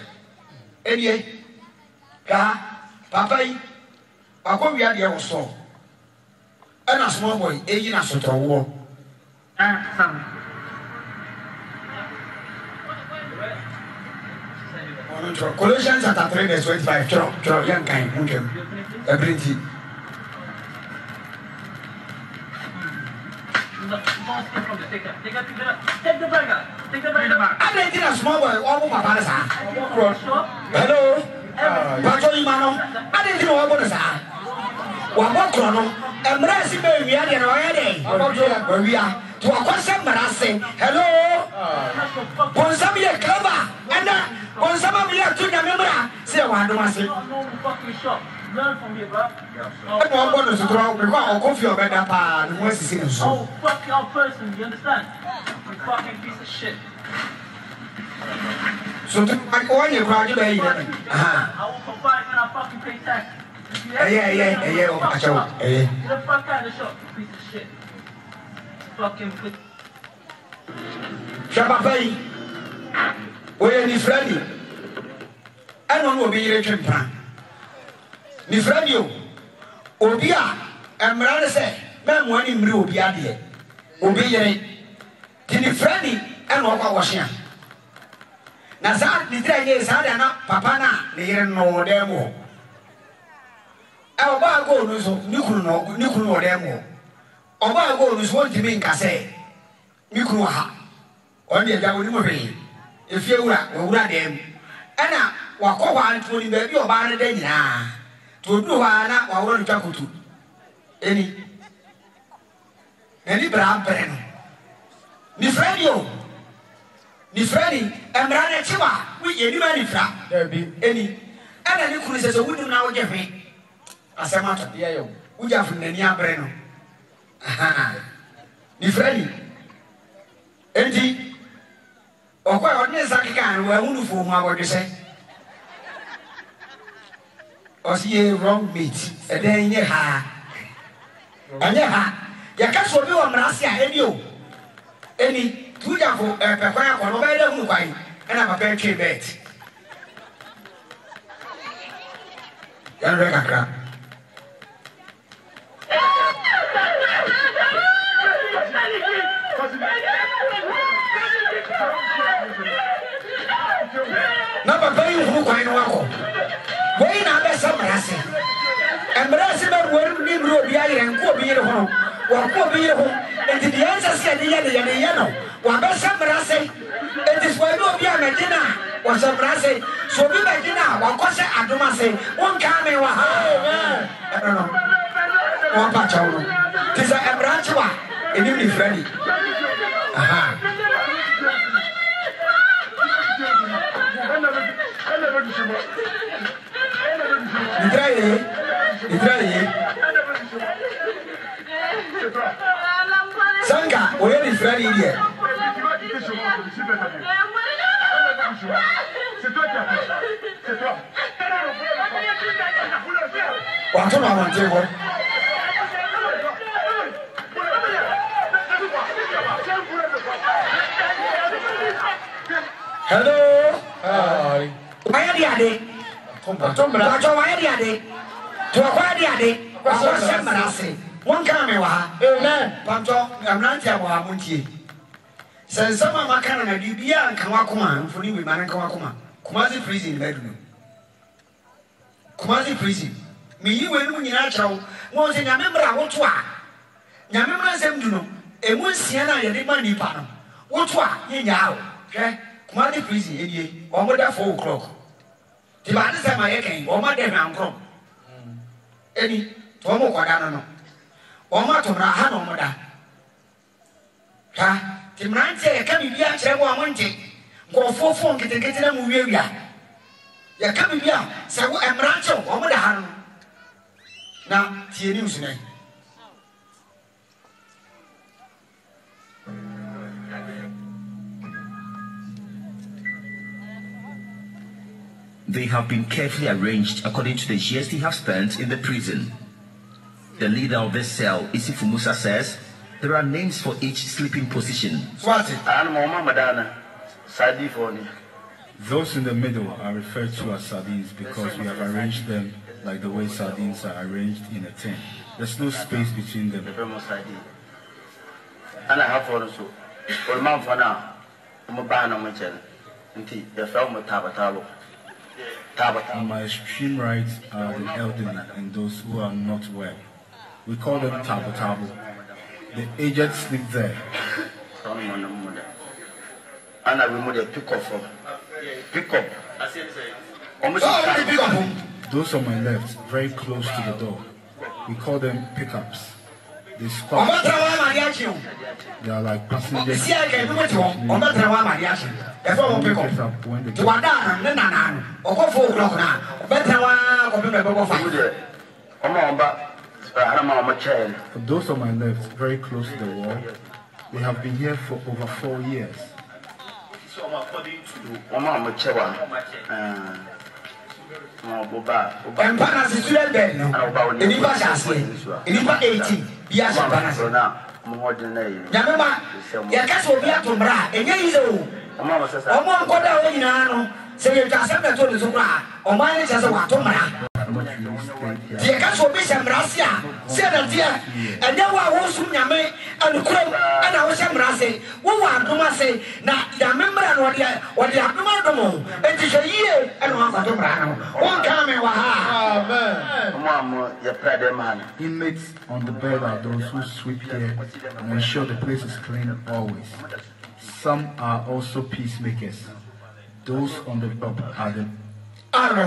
And yet, Papa, I go be at the old store. And a small boy, aging us to war. Colossians chapter 3 verse 25. Young kind, ability. Take the burger. I didn't a small boy all my hello. Patrol Mano. I didn't know what is that. One more chrono. And Brassy baby, we are in our day. Where we are. To a question, Marassi. Hello. Ponsamia clever. And Ponsamia to the member. Say, I don't want to say. Learn from me, bro. I don't want to draw because I'll coffee or better part. Oh, fuck your person, you understand? You fucking piece of shit. So, I go on your crowd, you baby. I will provide when I fucking pay tax. Yeah. Get the fuck out of the shop, you piece of shit. Fucking put. Shabba, where is Freddy? I don't know be rich and plan. Ni Freddy, Obia, and Miranda said, Mam, one in Blue, Obia, dear. Obia, Tinny Freddy, and Oka Washington. Nazar, the 3 years had enough, Papana, the year no demo. Our bar goes, Nukuno demo. Our bar goes, want to be in Casse. Nukuha. Only a Jawu, if you were them. Anna, walk over to the baby or bar then. To do Anna or one to any brown pen. Ni Freddy, and Rana Chiva, we any money from any. And you could say, so we do now get me. As a matter, yeah, we have from the near Breno. Ni Freddy, Eddie, or quite honest, I can, where who for what you say. Or see wrong meat, and then you ha. And you can't show you on Rasia, and you. Any 2 years for a pepper or better move by, and I'm a bear tree bed. Young Recca. Number paying who quite walk. Wait, now there's some Rassi. And Brassiman will be ruby and go be at home. Or go be at home. And the answer said the yellow. What about some Rassi? It is why you be a dinner. Or some Rassi. So be my dinner. What was it? I don't say. One coming. I don't know. One patch out. Tis a branch one. And you be ready. Aha. Sanga, where is ready here? What do I want to hello? Why are you one camera, amen. Panto, I'm not a Munti. Says some of my Canada, you be and Kawakuma, for you with man and Kawakuma. Kumazi prison bedroom. Kumazi prison. Me, you and me natural was in a member of what wa. Yamama Zemduno, a one Siena and the money panel. What wa, ye now, okay? Kumazi prison, ye, or mother 4 o'clock. The man is at my again, or my damn uncle. Any Tomo Quadano. Oma to Rahano Moda. Ha, Timrante, come here, Chewa Monte. Go for phone, get a movie. Ya coming here, so I'm Rancho, Omoda. Now, Tia News name. They have been carefully arranged according to the years they have spent in the prison. the leader of this cell, Isifu Musa, says there are names for each sleeping position. Those in the middle are referred to as sardines because we have arranged them like the way sardines are arranged in a tin. There's no space between them. On my extreme right are the elderly and those who are not well. We call them tabo. The aged sleep there. Pick up. Those on my left, very close to the door. We call them pickups. They squat. They are like passengers. For those on my left, very close to the wall, they have been here for over 4 years. Inmates on the bed are those who sweep here and ensure the place is clean always. Some are also peacemakers. Those on the top are the and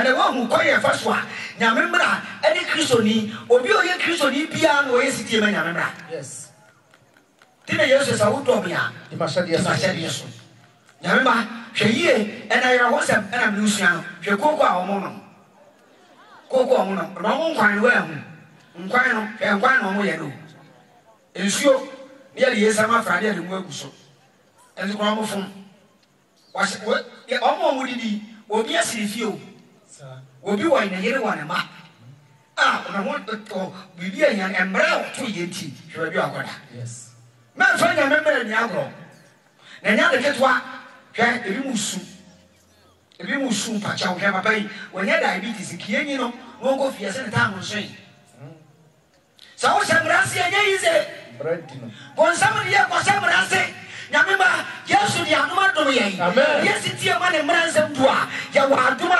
the one who call you first one, Yamembra, any Christoni, or be a Christoni piano, yes. Tina Yosef, I would drop me out. You must say yes. Yamemba, she and I was and I'm Luciano, she cocoa or mono. Cocoa, no one well. Inquire and one on way. And sure, nearly yes, I'm a Friday and work so. And the gramophone was what almost would be, will be a city few. Will be one in a year one a map. I want to be young and brown 2 years. Yes. Man, find a member in Yagro. And now the get what? If you move soon. If you move soon, patch out have a bay. When you have diabetes, you know, won't go for your time on saying. So, Samrasia, yes, when somebody was Samrasia. Yamemba, yes, you are not doing it. Yes, it's your man and ransom to her.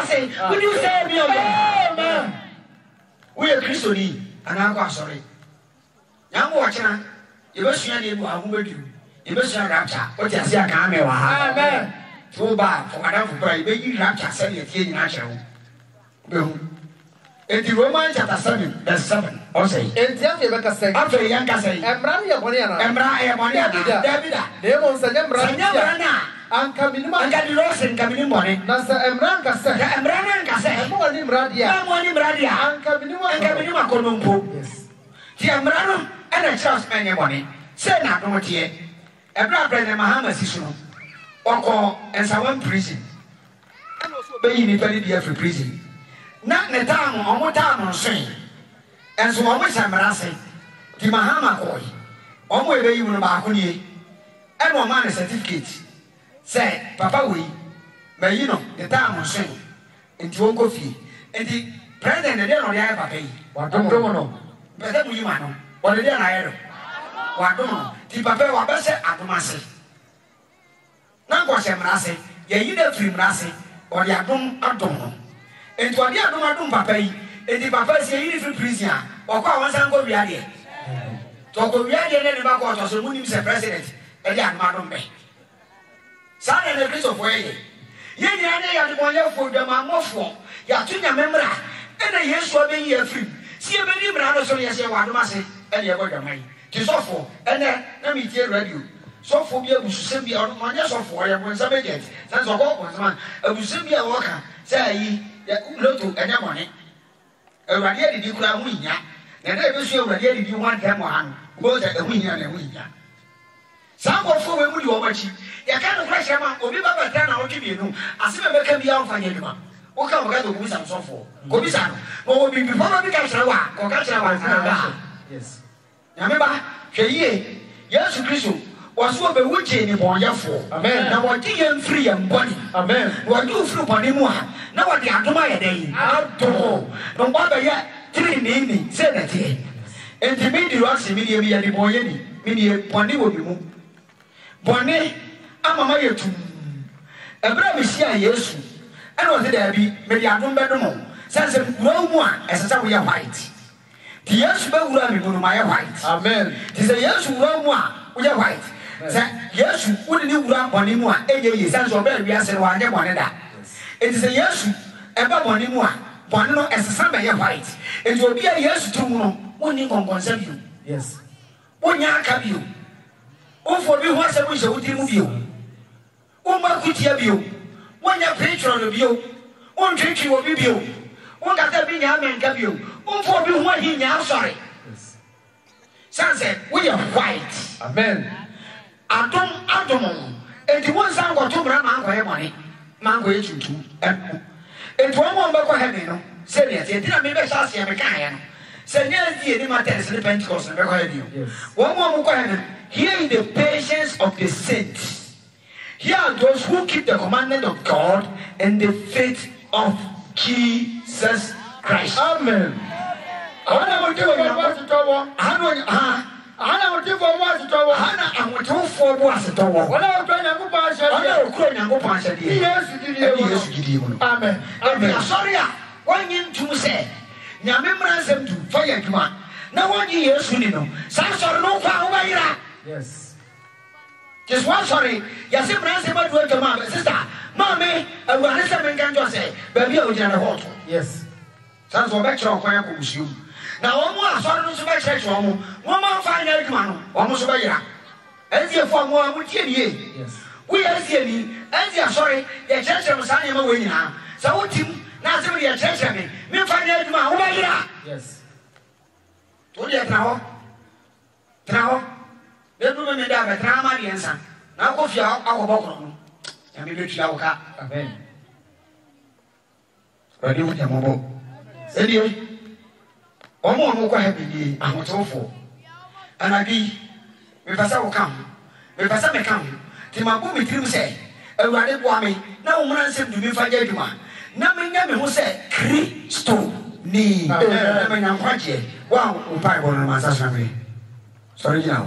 Say, will you say me? Amen. We are Christian, and I'm sorry. Young watcher, you must share it with you. You must share rapture. What you say, amen. Too bad for Madame Fubray, making rapture, send it here in Natural. In the Roman chapter 7, verse 7, or say, after Yanka say, Embrania, David, Demons and Embrana, and Camino and Cadiros and Camino Money, Nasa Embranca said, Embranca said, Morning Radia, and Camino Columbo. Yes. The Embrano and a church man money, say not no tea, a brother and Mahama Sisson, or call and someone prison. And also paying me very dear for prison. Not the town on what town on saying. And so I wish I'm saying, the Mahama boy, on where you will back on ye, and one man certificate. Say, Papa, we may you know the town on saying, into Uncle Fee, and the president and then on the pay. What don't know? But then you know, what did I what don't know? The Papa was better at the massy. Now, what's I'm saying, ye either free Rassi or the Adum Adum. And what the Adum Papa, and the Papa say, you free prisoner, or call one son go Riadi. Talk of Riadi and the Backwatch was a Munim president, and the Madam Bay. Son and the Prince of Way. Yea, the one year for the Mamma, Yatunya member, and a year so being year free. See a many brothers on your say, what must say, and your word of mine. Tis awful, and then let me tell you. So for me, I was simply on my yes of war, when some agents, that's a walk was man, I was simply a walker, say, Lotu and your money. awurade didi kura ho nya na da be so awurade didi ho anta mo han go za ho nya na ho nya sanko we mu di wo machi ya ka no kwasha ma obi baba ta na otwe bienu asebe be ka bia ofanya dwuma o ka mo ga do bu sam sofo ko bi sa no mo bi bi fo bi ka kyerɛ wa ko ka kyerɛ wa sa yes ya me ba hwɛ yie Yesu Kristo waso be wuche ni bonyafo amen na wodi yem free yem body amen wodi free body mu ha na wodi adoma ye den adomo no gba be ye three ni say na tie enti me di rox me di ye di bonye ni me di body wo bi mu bone amama ye tum ebra me sia Yesu ene o se da bi me di adom be domo sense wura mu a esesa wo ye white ti Yesu be wura me mu no ma ye white amen ti se Yesu wura mu a wo ye white say Yesu wudi ni wura boni mu a eye sense oba wi ase wa anye boni da it say Yesu eba boni mu a boni no esesa be ye white it obi a Yesu tu mu no woni konkonsa bio yes wonya aka bio ofo bi ho ase mu je wudi mu bio o ma kutia bio wonya preacher no bio on twetwi wo bi bio on kata bi nya amenka bio ofo bi ho ahi nya sorry yes sense we are white amen Adom enti won san go to bra man go ye money man go ye tuntu enti won mo ba ko heaven no say me enti na me be sha se me kan ya no say nya die ni matter se Pentecost be ko heaven won mo ko heaven here is the patience of the saints here are those who keep the commandment of God and the faith of Jesus Christ amen ana mo te wa to wo ana wote for mo asitowo ana awote for mo asitowo wala o to nyango pa asade ana o kro nyango pa asade Yesu gidi mu amen amen sorry a wonyi ntum se nyame mransem tu fa ya dwuma na wonyi Yesu ni no sa sorry no kwa wo bayira yes just one sorry ya se mransem adu adwuma sister mama awurade se menkan jo se ba bia o jina na hot yes sa so be kira kwa ya ko musu na wo mo asori no so be church wo mo ma fa nya adwuma no wo mo so be yira ezi efo mo mo tie nie yes we ezi ni ezi asori ye church mo sa nya ma we nyina sa wo tim na se ye church me fa nya adwuma wo be yira yes to dia traho be du me da be tra ma de nsa na ko fia akobọ kro no ya me be twa wo ka amen radi wo ya mo bo edi omo no kwa happy ni ahotofo anagi me pasa wo kan me pasa me kan ti ma bo me tirim se awurade bo ame na wo mran se du me fa gya dwuma na me nya me ho se Kristo ni na me nya kwaje wa o pai bo no ma sa sa me sorry now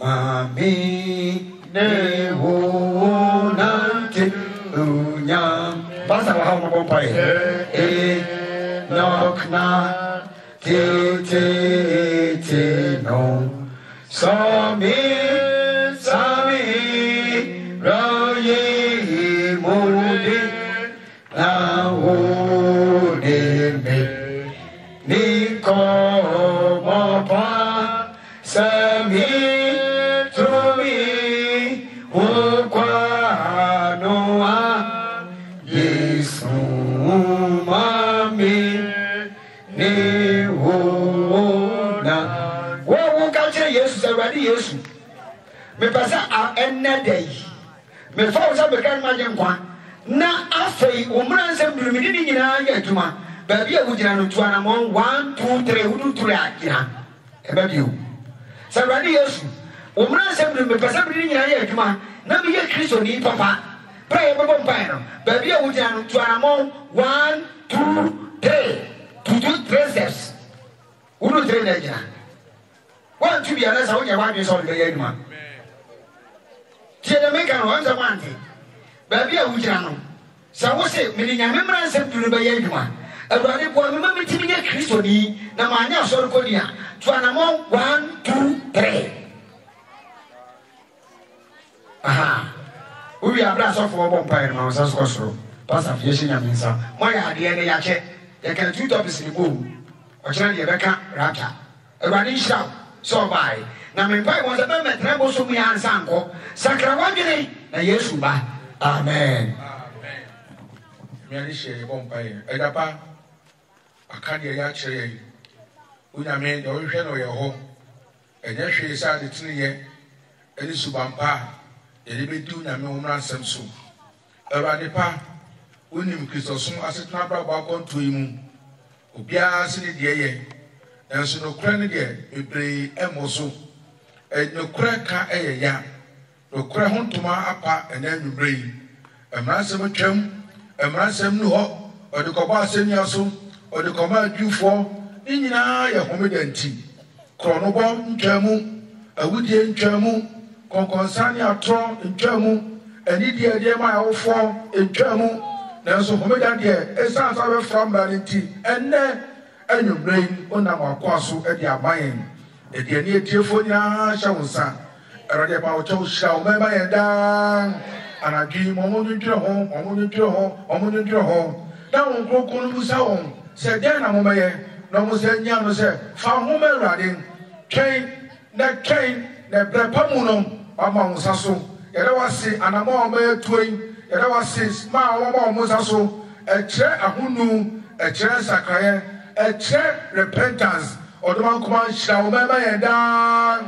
mami ne wo na te unya pasa wa ha mo bo pai knock na te no sami roye mode na ode me ni ko mo pa sami tromi o kwa noa Yesu mami ni wona wo ka kire Yesu awurade Yesu me pasa a enne day me fa wo sa be kan ma nkwa na afei wo mran nsem durumidi ni nyina ya adwuma ba bia wo gina no tuana mo 1 2 3 wudu 3 agina e ba bio sa awurade Yesu wo mran nsem durumidi me pasa durumidi nyina ya adwuma na me ye Kristo ni papa pray bo mpa no ba bia wo gina no tuana mo 1 2 3 to do 3 steps. Who do 3 days? One to be honest, I want one is on the young man. Tia the maker once a month. Baby, I would know. So I say, meaning a member and sent to the young man. A brother, remember to be a Christian, Namania Sorconia, to an amount 1 2 3. Aha. We are brass of our bumpire, Mount Cosro. Pass of Yeshina Minsa. My idea, they are check. You can do topics in the boom. Or try the Rebecca Rata. A running shout, so by. Now, my pipe was a member, Tremble, so me and Sanko. Sacrawangini, and Yesuba. Amen. Amen. Me and share bumpire. Edapa. akade ya kyerɛ unyame de ohwehwɛ no yɛ ho ɛnyɛ hwee sɛ de tene yɛ ɛne subampa yɛde bɛdi unyame ho mmaransɛm so Awurade pa unim Kristosom asetena brabɔ akɔnto yi mu obiara se ne deɛ yɛ nanso nokora ne deɛ bebree ɛmmɔ so nokora ka ɛyɛ ya nokora ho ntoma apa ɛna anwummerɛ yi mmaransɛm twam mmaransɛm nu hɔ ɔde kɔbɔ asɛnnua so ɔde kɔma adwufoɔ ne nyinaa yɛ homeda nti korɔnobɔ ntwamu awudie ntwamu kɔnkɔnsa ne atorɔ ntwamu anidie deɛ ma awofoɔ ntwamu nanso homeda deɛ ɛsiane sɛ bɛfra mmara no nti ɛnnɛ anwummerɛ yi wonam akoa so de aba yɛn aduane atiefoɔ nyinaa hyɛ wo nsa Awurade pa wo kyɛw hyira wo mɛma yɛn daa anadwi ma ɔmo ndwendwere ho na wo nkronkron no busa wɔn sɛ dɛn na momɛyɛ na ɔmo sɛ nya no sɛ fa ho ma Awurade twɛn na brɛ pa mu no wama wo nsa so yɛdɛ wase anama a ɔmɛyɛ tuo yi yɛdɛ wase ma a wɔma ɔmo nsa so ɛkyerɛ ahonu ɛkyerɛ nsakraeɛ ɛkyerɛ repentance ɔdɔma nkoma nhyira wo mɛma yɛn daa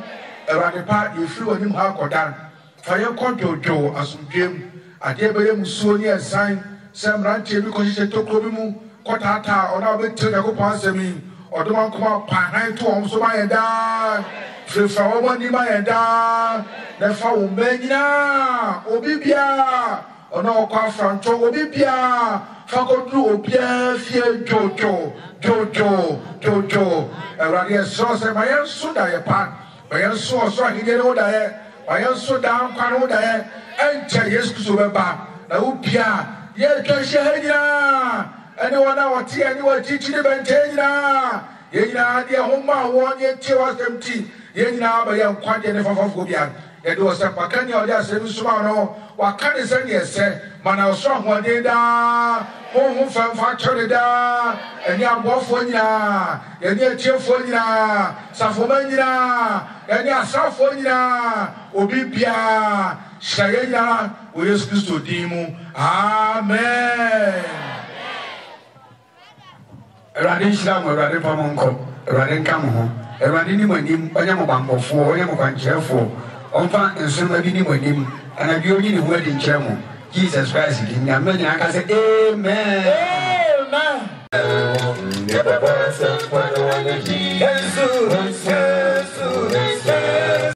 Awurade pa yɛfiri w'anim ha akɔda fa yɛkɔ dwodwo asomdwem adeɛ bɛyɛ musuo ne ɛsan sɛ mmeranteɛ bi kɔhyehyɛ tokuro bi mu kɔtaataa ɔno a wobɛtiri Nyankopɔn asɛm yi ɔdɔma nkoma pahan to wɔn so ma yɛn daa firifira wɔn anim ma yɛn daa na fa wo mma nyinaa obi biara ɔno a ɔkɔ afrantɔ obi biara fa kɔduru obiara fie dwodwo Awurade ɛsrɛ sɛ ma yɛnso da yɛ pa ma yɛnso ɔsoro ahenni no wo da yɛ ma yɛnso daa nkwa no wo da yɛ ɛnkyɛ Yesu Kristo bɛba na wo bia yɛtwa hyɛ ha nyinaa ɛne wɔn a wɔte ɛne wɔakyikyiri bɛnkyɛn nyinaa yɛn nyinaa deɛ ho ma wɔn yɛntie w'asɛm ti yɛn nyinaa bɛyɛ nkwagye ne fafafoɔ bia yɛde wɔ sɛ paka nea ɔde asɛm soma no waka ne sɛ neɛ sɛ ma na ɔsoro ahoɔden daa honhom fɛmfa kyɛre daa ɛne aboɔfoɔ nyinaa yɛne atiefoɔ nyinaa safoma nyinaa yɛne asrafoɔ nyinaa obi biara hyɛ yɛn nyinaa wɔ Yesu Kristo din mu amen. Awurade nhyira mo Awurade fa mo nkɔ Awurade nka mo ho Awurade ni mo anim ɔnyɛ mo bammɔfoɔ ɔnyɛ mo kwankyerɛfoɔ ɔmfa nsoroma bi ni mo anim anadwo onyi ne ho adi nkyerɛ mo Jesus Christ di nyame nyinaa ka sɛ amen.